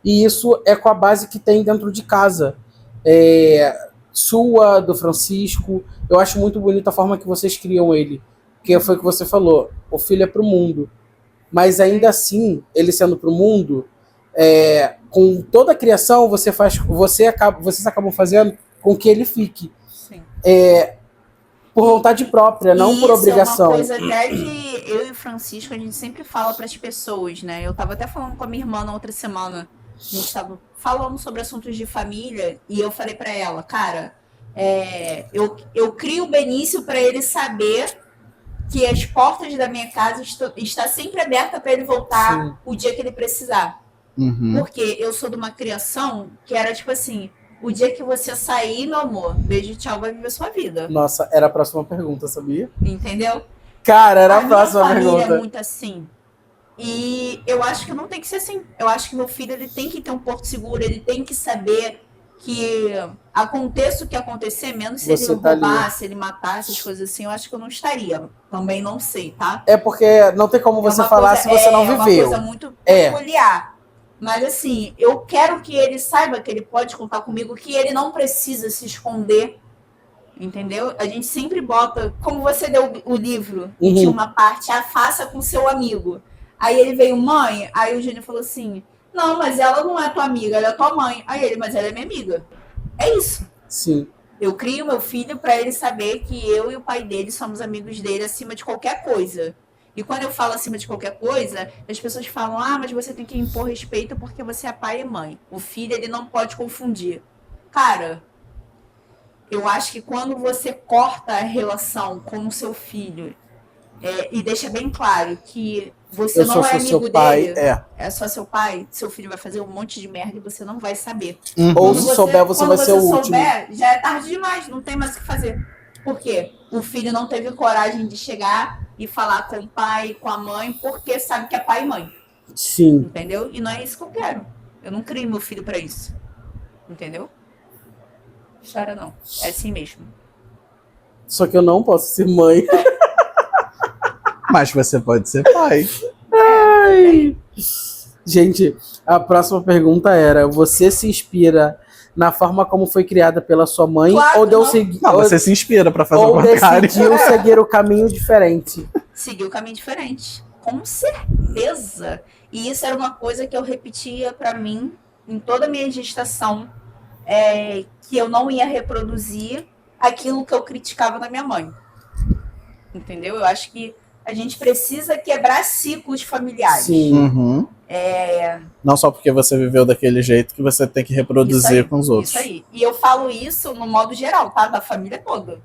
E isso é com a base que tem dentro de casa. Sua, do Francisco. Eu acho muito bonita a forma que vocês criam ele. Que foi o que você falou. O filho é pro mundo. Mas ainda assim, ele sendo pro mundo, com toda a criação, vocês acabam fazendo com que ele fique. Sim. Por vontade própria, não por obrigação. Isso é uma coisa até que eu e o Francisco, a gente sempre fala para as pessoas, né? Eu tava até falando com a minha irmã na outra semana. A gente tava falando sobre assuntos de família e eu falei para ela, cara, eu crio o Benício para ele saber que as portas da minha casa está sempre aberta para ele voltar Sim. o dia que ele precisar. Uhum. Porque eu sou de uma criação que era tipo assim, o dia que você sair, meu amor, beijo, tchau, vai viver sua vida. Nossa, era a próxima pergunta, sabia? Entendeu? Cara, era a minha próxima família pergunta. é muito assim. E eu acho que não tem que ser assim. Eu acho que meu filho ele tem que ter um porto seguro, ele tem que saber que aconteça o que acontecer, menos se Você ele tá roubar, ali. se ele matar, essas coisas assim, eu acho que eu não estaria. Também não sei, tá? É porque não tem como você falar se você não É uma viveu. coisa muito É. peculiar. Mas assim, eu quero que ele saiba que ele pode contar comigo, que ele não precisa se esconder. Entendeu? A gente sempre bota, como você deu o livro, e Uhum. tinha uma parte, faça com seu amigo. Aí ele veio, mãe, aí o Júnior falou assim, não, mas ela não é tua amiga, ela é tua mãe. Aí ele, mas ela é minha amiga. É isso. Sim. Eu crio meu filho para ele saber que eu e o pai dele somos amigos dele acima de qualquer coisa. E quando eu falo acima de qualquer coisa, as pessoas falam, mas você tem que impor respeito porque você é pai e mãe. O filho, ele não pode confundir. Cara, eu acho que quando você corta a relação com o seu filho e deixa bem claro que você Eu não sou é amigo seu pai. dele, é só seu pai, seu filho vai fazer um monte de merda e você não vai saber. Uhum. Ou Quando se souber, você vai quando ser o último. souber, já é tarde demais, não tem mais o que fazer. Por quê? O filho não teve coragem de chegar e falar com o pai, com a mãe, porque sabe que é pai e mãe, Sim. entendeu? E não é isso que eu quero. Eu não crio meu filho pra isso, entendeu? Chora não, é assim mesmo. Só que eu não posso ser mãe. Mas você pode ser pai. Ai. Gente, a próxima pergunta era: você se inspira na forma como foi criada pela sua mãe Claro ou que deu não. seguir Não, você se inspira pra fazer ou o contrário. decidiu seguir o caminho diferente? Seguir o caminho diferente, com certeza. E isso era uma coisa que eu repetia pra mim em toda a minha gestação, que eu não ia reproduzir aquilo que eu criticava na minha mãe. Entendeu? Eu acho que a gente precisa quebrar ciclos familiares. Sim. Uhum. Não só porque você viveu daquele jeito que você tem que Isso reproduzir aí, com os outros. Isso aí. E eu falo isso no modo geral, tá? Da família toda.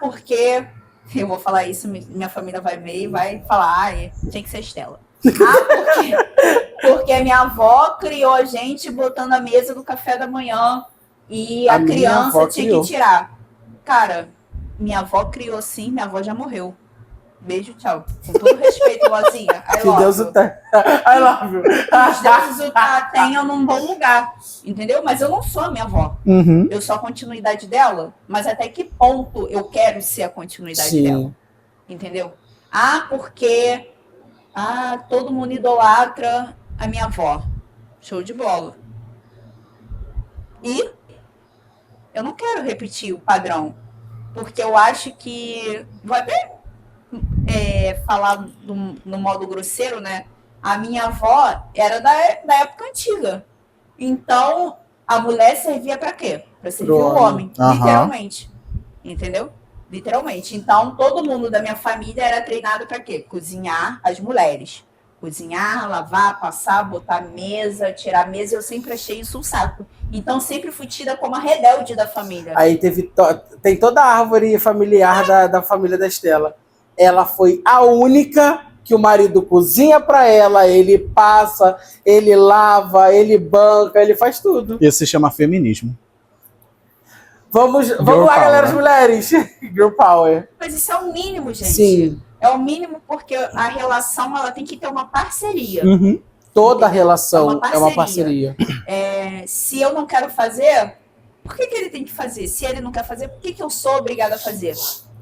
Porque... Eu vou falar isso, minha família vai ver e vai falar, tem que ser Estela. Porque a minha avó criou a gente botando a mesa do café da manhã e A a minha criança avó tinha criou. que tirar. Cara, minha avó criou sim, minha avó já morreu. Beijo, tchau. Com todo respeito, vozinha. Que Deus o tenha. I love you. Os deuses a tenham num bom lugar. Entendeu? Mas eu não sou a minha avó. Uhum. Eu sou a continuidade dela, mas até que ponto eu quero ser a continuidade dela? Sim. Entendeu? Porque todo mundo idolatra a minha avó. Show de bola. E eu não quero repetir o padrão. Porque eu acho que. Vou até falar no modo grosseiro, né? A minha avó era da época antiga. Então, a mulher servia para quê? Para servir Pro o homem, Aham. literalmente. Entendeu? Literalmente. Então, todo mundo da minha família era treinado para quê? Cozinhar as mulheres. Cozinhar, lavar, passar, botar mesa, tirar a mesa. Eu sempre achei isso um saco. Então, sempre fui tida como a rebelde da família. Aí tem toda a árvore familiar da família da Estela. Ela foi a única que o marido cozinha pra ela, ele passa, ele lava, ele banca, ele faz tudo. Isso se chama feminismo. Vamos lá, Power. galera, as mulheres. Girl Power. Mas isso é o mínimo, gente. Sim. É o mínimo porque a relação ela tem que ter uma parceria. Uhum. Toda Entendeu? relação É é uma uma parceria. Se eu não quero fazer, por que ele tem que fazer? Se ele não quer fazer, por que eu sou obrigada a fazer?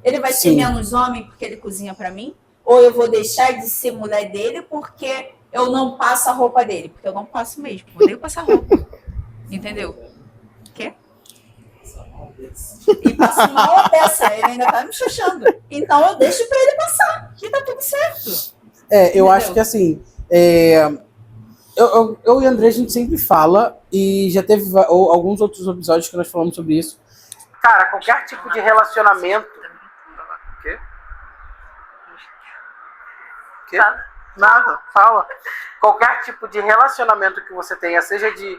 Ele vai ser Sim. menos homem porque ele cozinha pra mim? Ou eu vou deixar de ser mulher dele porque eu não passo a roupa dele? Porque eu não passo mesmo. Odeio passar roupa. Entendeu? Quê? E passa mal a peça. Ele ainda tá me chuchando. Então eu deixo pra ele passar. Que tá tudo certo. Eu Entendeu? acho que assim, eu e André, a gente sempre fala, e já teve alguns outros episódios que nós falamos sobre isso. Cara, qualquer tipo de relacionamento. Quê? Quê? Nada, fala. Qualquer tipo de relacionamento que você tenha, seja de.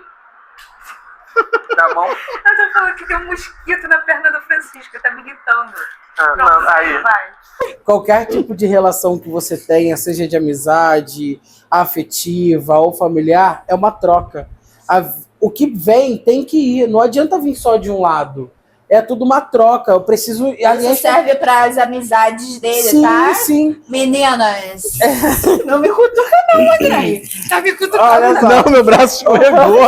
Da mão. Eu tô falando que tem um mosquito na perna do Francisco, tá me irritando. Não, aí. Vai. Qualquer tipo de relação que você tenha, seja de amizade, afetiva ou familiar, é uma troca. O que vem tem que ir, não adianta vir só de um lado. É tudo uma troca. Eu preciso. Isso serve para as amizades dele, sim, tá? sim. Meninas, não me cutuca não, Andrei. Tá me cutucando. Olha só. Não, meu braço escorregou.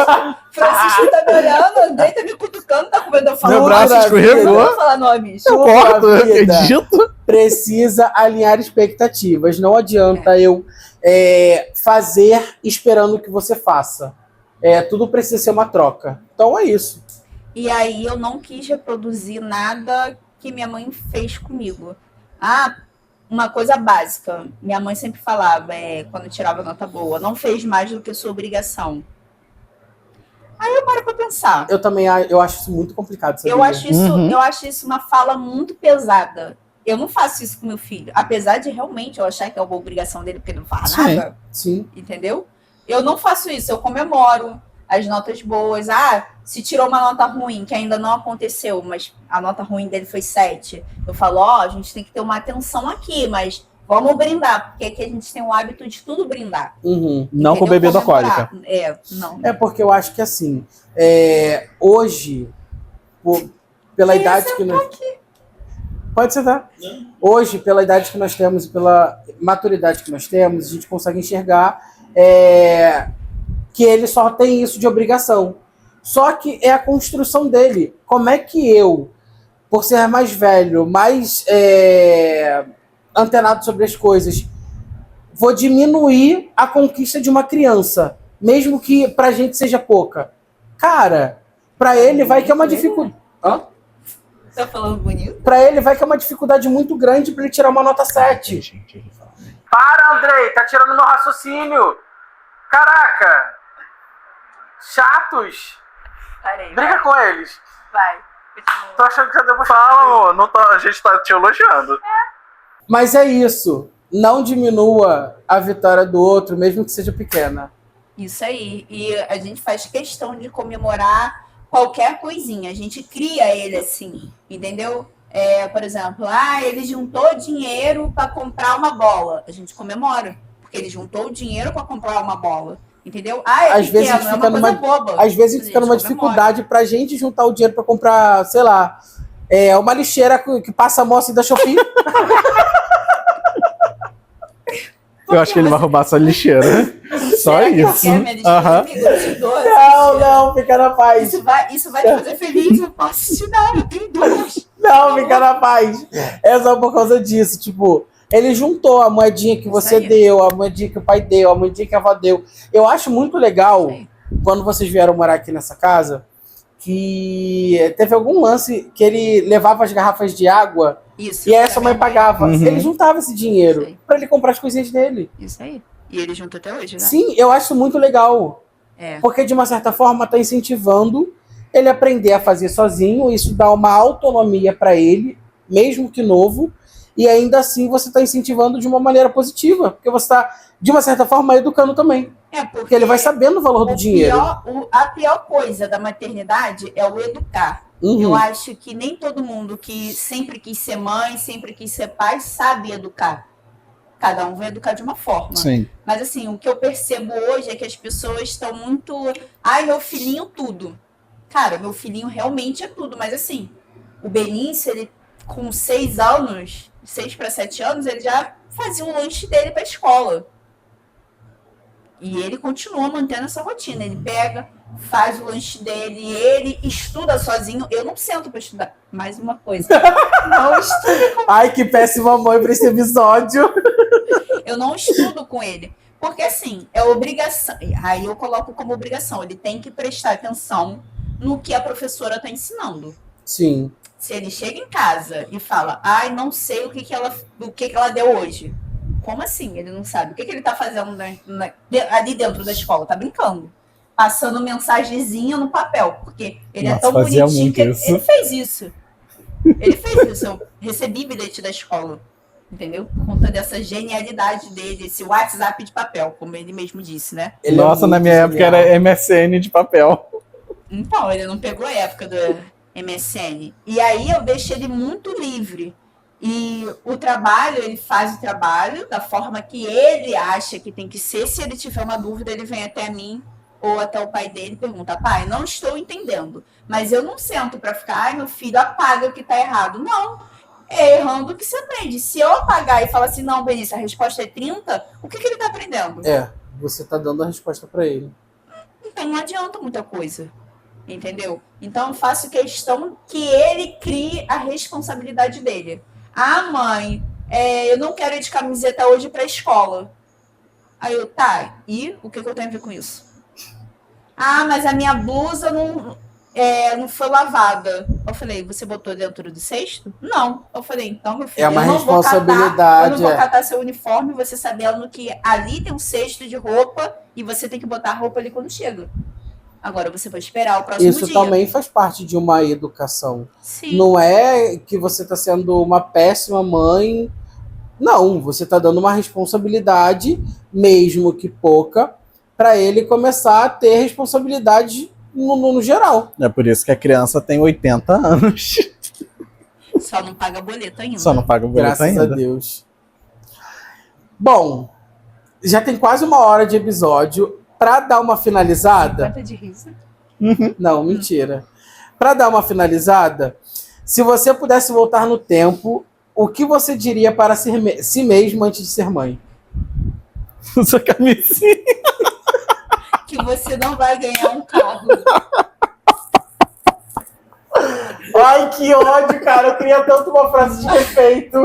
Francisco tá me olhando, Andrei tá me cutucando, tá com medo de eu falar. Meu braço nome. escorregou. Eu não vou falar nomes. Eu corto, eu vida. acredito. Precisa alinhar expectativas. Não adianta eu fazer esperando que você faça. Tudo precisa ser uma troca. Então é isso. E aí eu não quis reproduzir nada que minha mãe fez comigo. Ah, uma coisa básica. Minha mãe sempre falava, quando eu tirava nota boa, não fez mais do que sua obrigação. Aí eu paro pra pensar. Eu também eu acho isso muito complicado. Sabia? Eu acho isso, Uhum. eu acho isso uma fala muito pesada. Eu não faço isso com meu filho. Apesar de realmente eu achar que é uma obrigação dele porque ele não faz Sim. nada. Sim. Entendeu? Eu não faço isso. Eu comemoro as notas boas. Ah, se tirou uma nota ruim, que ainda não aconteceu, mas a nota ruim dele foi 7. Eu falo, a gente tem que ter uma atenção aqui, mas vamos brindar. Porque aqui a gente tem o hábito de tudo brindar. Uhum. Não com entendeu? bebida Comemorar. alcoólica. Não. É porque eu acho que assim, hoje, pela idade que nós. Pode ser, tá? Hoje, pela idade que nós temos e pela maturidade que nós temos, a gente consegue enxergar que ele só tem isso de obrigação. Só que é a construção dele. Como é que eu, por ser mais velho, mais antenado sobre as coisas, vou diminuir a conquista de uma criança, mesmo que pra gente seja pouca? Cara, pra ele vai que é uma dificuldade. Tá falando bonito? Pra ele vai que é uma dificuldade muito grande pra ele tirar uma nota 7. Para, Andrei, tá tirando meu raciocínio. Caraca. Chatos. Parei. Briga com eles. Vai. Continua. Tô achando que você deu pra falar, amor. Não tô, a gente tá te elogiando. Mas é isso. Não diminua a vitória do outro, mesmo que seja pequena. Isso aí. E a gente faz questão de comemorar qualquer coisinha. A gente cria ele assim, entendeu? Por exemplo, ele juntou dinheiro para comprar uma bola. A gente comemora, porque ele juntou o dinheiro para comprar uma bola. Entendeu? Às vezes a gente é fica uma coisa boba. Às vezes a gente fica numa comemora. dificuldade pra gente juntar o dinheiro pra comprar, sei lá, uma lixeira que passa a mão assim da Shopee. Eu acho que ele vai roubar essa lixeira. Só Será que isso. quer minha lista Aham. comigo? Eu te dou essa Não, lixeira. não, fica na paz. Isso vai te fazer feliz. Eu posso te dar, eu tenho 2. Não, fica na paz. É só por causa disso. Tipo, ele juntou a moedinha que você aí. deu, a moedinha que o pai deu, a moedinha que a avó deu. Eu acho muito legal, Sim. quando vocês vieram morar aqui nessa casa, que teve algum lance que ele levava as garrafas de água Isso. e aí a sua mãe pagava. Uhum. Ele juntava esse dinheiro Isso aí. pra ele comprar as coisinhas dele. Isso aí. E ele junta até hoje, né? Sim, eu acho muito legal. É. Porque, de uma certa forma, tá incentivando ele a aprender a fazer sozinho. Isso dá uma autonomia pra ele, mesmo que novo. E ainda assim você tá incentivando de uma maneira positiva. Porque você tá, de uma certa forma, educando também. Porque ele vai sabendo o valor do dinheiro. A pior coisa da maternidade é o educar. Uhum. Eu acho que nem todo mundo que sempre quis ser mãe, sempre quis ser pai, sabe educar. Cada um vai educar de uma forma. Sim. Mas assim, o que eu percebo hoje é que as pessoas estão muito... Ai, meu filhinho tudo. Cara, meu filhinho realmente é tudo. Mas assim, o Benício, ele com 6 anos, 6 para 7 anos, ele já fazia o lanche dele para a escola. E ele continua mantendo essa rotina. Ele pega, faz o lanche dele, ele estuda sozinho. Eu não sento para estudar. Mais uma coisa. Não estudo. Ai, que péssima mãe pra esse episódio. Eu não estudo com ele. Porque, assim, é obrigação. Aí eu coloco como obrigação. Ele tem que prestar atenção no que a professora está ensinando. Sim. Se ele chega em casa e fala, ai, não sei o que ela deu hoje. Como assim? Ele não sabe. O que ele está fazendo ali dentro da escola? Tá brincando. Passando mensagenzinha no papel. Porque ele é tão bonitinho que ele fez isso. Ele fez isso. Eu recebi bilhete da escola. Entendeu? Por conta dessa genialidade dele, esse WhatsApp de papel, como ele mesmo disse, né? Ele Nossa, é na muito minha época genial. era MSN de papel. Então, ele não pegou a época do MSN. E aí eu deixo ele muito livre. E o trabalho, ele faz o trabalho da forma que ele acha que tem que ser. Se ele tiver uma dúvida, ele vem até mim ou até o pai dele e pergunta, pai, não estou entendendo. Mas eu não sento para ficar, ai, meu filho, apaga o que está errado. Não, é errando que se aprende. Se eu apagar e falar assim, não, Benício, a resposta é 30, o que ele está aprendendo? É, você tá dando a resposta pra ele. Então não adianta muita coisa. Entendeu? Então eu faço questão que ele crie a responsabilidade dele. Ah, mãe, eu não quero ir de camiseta hoje pra escola. Aí eu, tá, e o que eu tenho a ver com isso? Ah, mas a minha blusa não foi lavada. Eu falei, você botou dentro do cesto? Não. Eu falei, então, meu filho, É uma eu não responsabilidade. vou catar seu uniforme, você sabendo que ali tem um cesto de roupa e você tem que botar a roupa ali quando chega. Agora você vai esperar o próximo Isso dia. também faz parte de uma educação. Sim. Não é que você está sendo uma péssima mãe. Não, você está dando uma responsabilidade, mesmo que pouca, para ele começar a ter responsabilidade no geral. É por isso que a criança tem 80 anos. Só não paga boleto ainda. Só não paga o boleto Graças ainda. a Deus. Bom, já tem quase 1 hora de episódio. Para dar uma finalizada... 50 de riso. Não, mentira. Para dar uma finalizada, se você pudesse voltar no tempo, o que você diria para si mesmo antes de ser mãe? Usa camisinha. Que você não vai ganhar um carro. Ai, que ódio, cara. Eu queria tanto uma frase de efeito.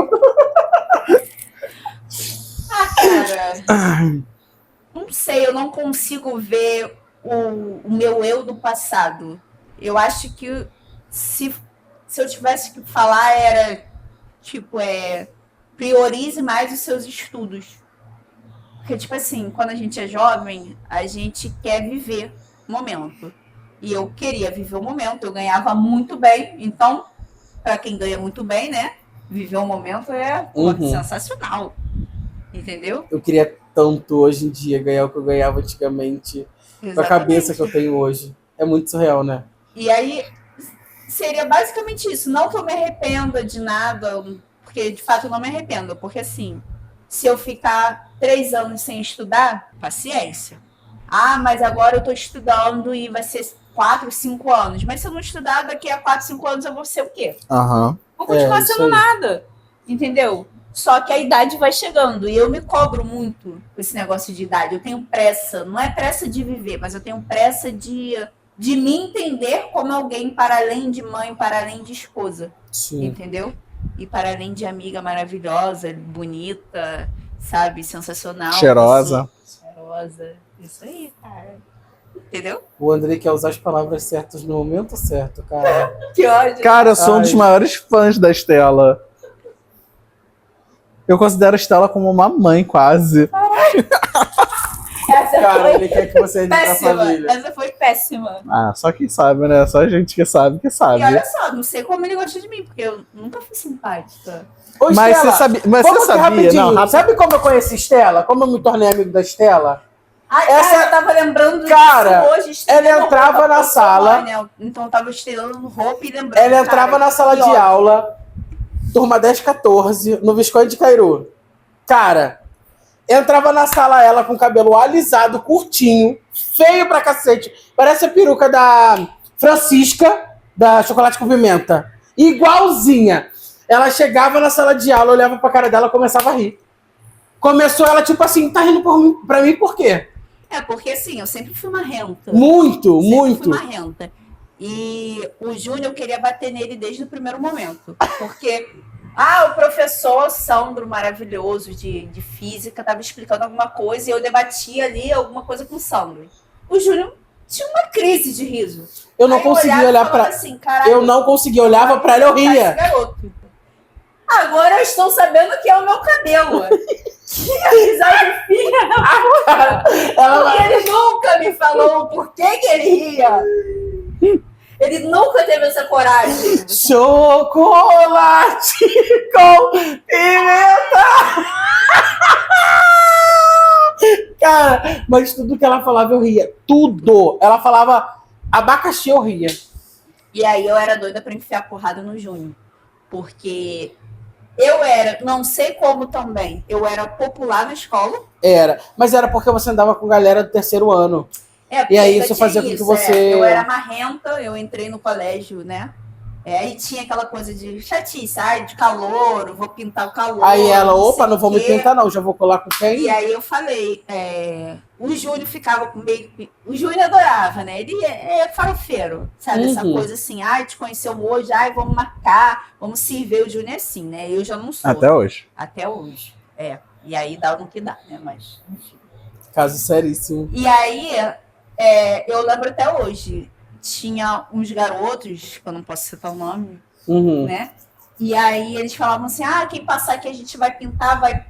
Cara, não sei, eu não consigo ver o meu eu do passado. Eu acho que se eu tivesse que falar era, tipo, priorize mais os seus estudos. Porque, tipo assim, quando a gente é jovem, a gente quer viver o momento. E eu queria viver o momento, eu ganhava muito bem. Então, para quem ganha muito bem, né? Viver o momento é sensacional. Entendeu? Eu queria tanto hoje em dia ganhar o que eu ganhava antigamente. Com a cabeça que eu tenho hoje. É muito surreal, né? E aí, seria basicamente isso. Não que eu me arrependa de nada, porque de fato eu não me arrependo. Porque assim, se eu ficar 3 anos sem estudar, paciência. Ah, mas agora eu tô estudando e vai ser 4, 5 anos. Mas se eu não estudar, daqui a 4, 5 anos eu vou ser o quê? Aham. Vou continuar isso sendo aí. nada. Entendeu? Só que a idade vai chegando e eu me cobro muito com esse negócio de idade. Eu tenho pressa, não é pressa de viver, mas eu tenho pressa de me entender como alguém para além de mãe, para além de esposa. Sim. Entendeu? E para além de amiga maravilhosa, bonita, sabe? Sensacional. Cheirosa. Cheirosa. Isso aí, cara. Entendeu? O Andrei quer usar as palavras certas no momento certo, cara. Que ódio. Cara, eu sou um Ai. dos maiores fãs da Estela. Eu considero a Estela como uma mãe, quase. Essa Cara, foi ele quer que você entre pra péssima. família. Essa foi péssima. Ah, só quem sabe, né? Só a gente que sabe, que E sabe. olha só, não sei como ele gosta de mim, porque eu nunca fui simpática. Ô, Mas Estela, você sabia, mas vamos você aqui sabia? rapidinho. Não, rápido. Sabe como eu conheci Estela? Como eu me tornei amigo da Estela? Ai, Essa- cara, eu tava lembrando Cara, disso hoje. estendendo ela entrava roupa na pra sua sala. mãe, né? Então eu tava estirando roupa e lembrando. Ela entrava cara, na sala que de ódio. aula, turma 10-14, no Visconde de Cairu. Cara, entrava na sala ela com cabelo alisado, curtinho, feio pra cacete. Parece a peruca da Francisca, da Chocolate com Pimenta. Igualzinha. Ela chegava na sala de aula, olhava pra cara dela e começava a rir. Começou ela, tipo assim, tá rindo pra mim por quê? É, porque assim, eu sempre fui marrenta. Muito, Sempre muito. fui marrenta. E o Júnior queria bater nele desde o primeiro momento. Porque, o professor Sandro, maravilhoso de física, estava explicando alguma coisa e eu debatia ali alguma coisa com o Sandro. O Júnior tinha uma crise de riso. Eu não Aí conseguia olhava e olhar falava pra. assim, caralho, Eu não conseguia, olhava pra ela, eu esse ria. garoto. Agora eu estou sabendo que é o meu cabelo. Que amizade filha da puta. Ela Porque ele nunca me falou por que ele ria. Ele nunca teve essa coragem. Chocolate com pimenta! Cara, mas tudo que ela falava eu ria. Tudo! Ela falava abacaxi, eu ria. E aí eu era doida pra enfiar porrada no Júnior. Porque eu era, não sei como também, eu era popular na escola. Era. Mas era porque você andava com galera do terceiro ano. Porque E aí ainda isso tinha fazia com que isso, você- Eu era marrenta, eu entrei no colégio, né? Aí tinha aquela coisa de chatice, de calor, vou pintar o calor. Aí ela, opa, sei não o vou me quê. pintar não, já vou colar com quem? E aí eu falei, o Júnior ficava com meio. O Júnior adorava, né? Ele é farofeiro, sabe? Essa Uhum. coisa assim, te conheceu hoje, vamos marcar, vamos se ver. O Júnior é assim, né? Eu já não sou. Até hoje. Até hoje. E aí dá no que dá, né? Mas, enfim. Caso seríssimo. E aí, eu lembro até hoje, tinha uns garotos, que eu não posso citar o nome, Uhum. né? E aí eles falavam assim, quem passar aqui a gente vai pintar, vai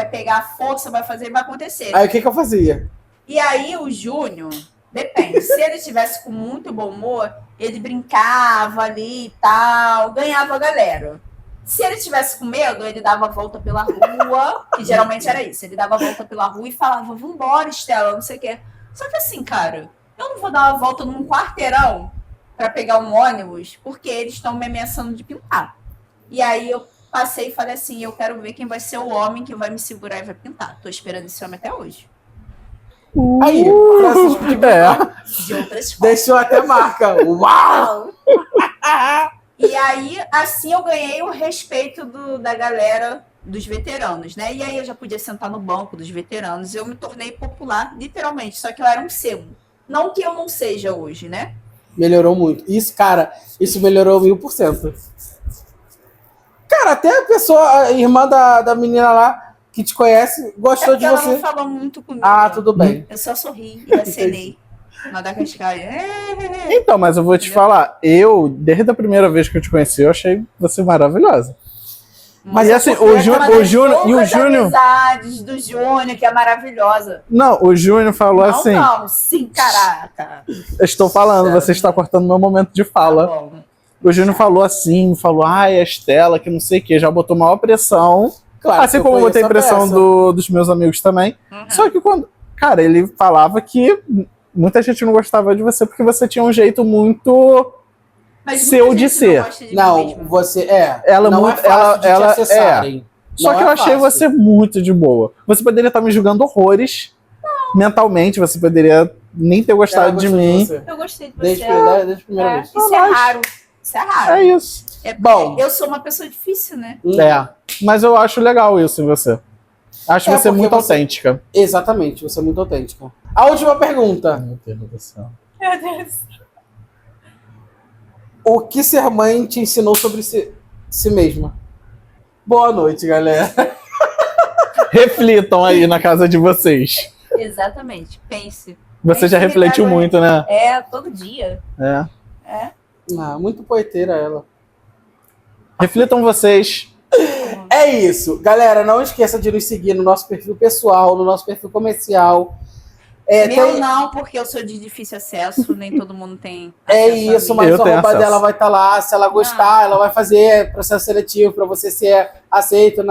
pegar a força, vai fazer, vai acontecer. Aí o que eu fazia? E aí o Júnior, depende, se ele estivesse com muito bom humor, ele brincava ali e tal, ganhava a galera. Se ele tivesse com medo, ele dava a volta pela rua, que geralmente era isso, ele dava a volta pela rua e falava, vambora, Estela, não sei o quê. Só que assim, cara, eu não vou dar uma volta num quarteirão para pegar um ônibus, porque eles estão me ameaçando de pintar. E aí eu passei e falei assim, eu quero ver quem vai ser o homem que vai me segurar e vai pintar. Tô esperando esse homem até hoje. Aí, Francisco de De outras formas. deixou até marca. Uau! E aí, assim eu ganhei o respeito da galera dos veteranos, né? E aí eu já podia sentar no banco dos veteranos. Eu me tornei popular, literalmente. Só que eu era um sebo. Não que eu não seja hoje, né? Melhorou muito. Isso, cara, isso melhorou 1000%. Cara, até a pessoa, a irmã da menina lá que te conhece, gostou de Ela não você. falou muito comigo. Tudo bem. Eu só sorri e acenei. Nada cascalho. Então, mas eu vou te falar, desde a primeira vez que eu te conheci, eu achei você maravilhosa. Mas é assim, porque o é Júnior e o Júnior. amizades do Júnior, que é maravilhosa. Não, o Júnior falou assim: Não, sim, caraca. eu estou falando, você está cortando meu momento de fala. Tá bom. O Júnior falou assim, a Estela, que não sei o que, já botou maior pressão. Claro, Assim eu como eu botei conheço a pressão peça. dos meus amigos também. Uhum. Só que quando. Cara, ele falava que muita gente não gostava de você porque você tinha um jeito muito. Mas Seu muita de gente ser. Não, gosta de mim Não, mesmo. você Ela não muito- é fácil de ela- te acessarem. Só Não que eu é achei fácil. você muito de boa. Você poderia estar me julgando horrores. Mentalmente, você poderia nem ter Ela gostado de gostou mim. você. Eu gostei de Desde, você. desde a primeira vez. Isso é raro. Isso é raro. É isso. Bom. Eu sou uma pessoa difícil, né? É. Mas eu acho legal isso em você. Acho É, você porque muito você- autêntica. Exatamente, você é muito autêntica. A última pergunta. Meu Deus do céu. Meu Deus. O que ser mãe te ensinou sobre si mesma? Boa noite, galera. Reflitam aí na casa de vocês. Exatamente. Pense. Você já refletiu muito, né? Todo dia. É. Ah, muito poeteira ela. Reflitam vocês. É isso. Galera, não esqueça de nos seguir no nosso perfil pessoal, no nosso perfil comercial. Meu não, porque eu sou de difícil acesso, nem todo mundo tem É acesso a isso, mim. mas Eu o tenho arroba acesso. dela vai estar lá. Se ela gostar, ela vai fazer processo seletivo para você ser aceito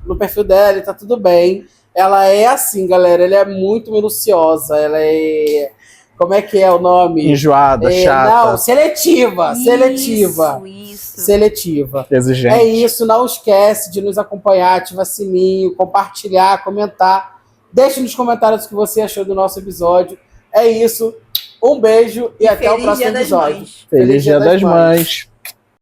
no perfil dela e tá tudo bem. Ela é assim, galera. Ela é muito minuciosa. Ela é. Como é que é o nome? Enjoada, chata, Não, seletiva. Isso. Seletiva. exigente. É isso. Não esquece de nos acompanhar, ativar sininho, compartilhar, comentar. Deixe nos comentários o que você achou do nosso episódio. É isso. Um beijo e até o Feliz próximo Dia das episódio. Mães. Feliz Dia das Mães.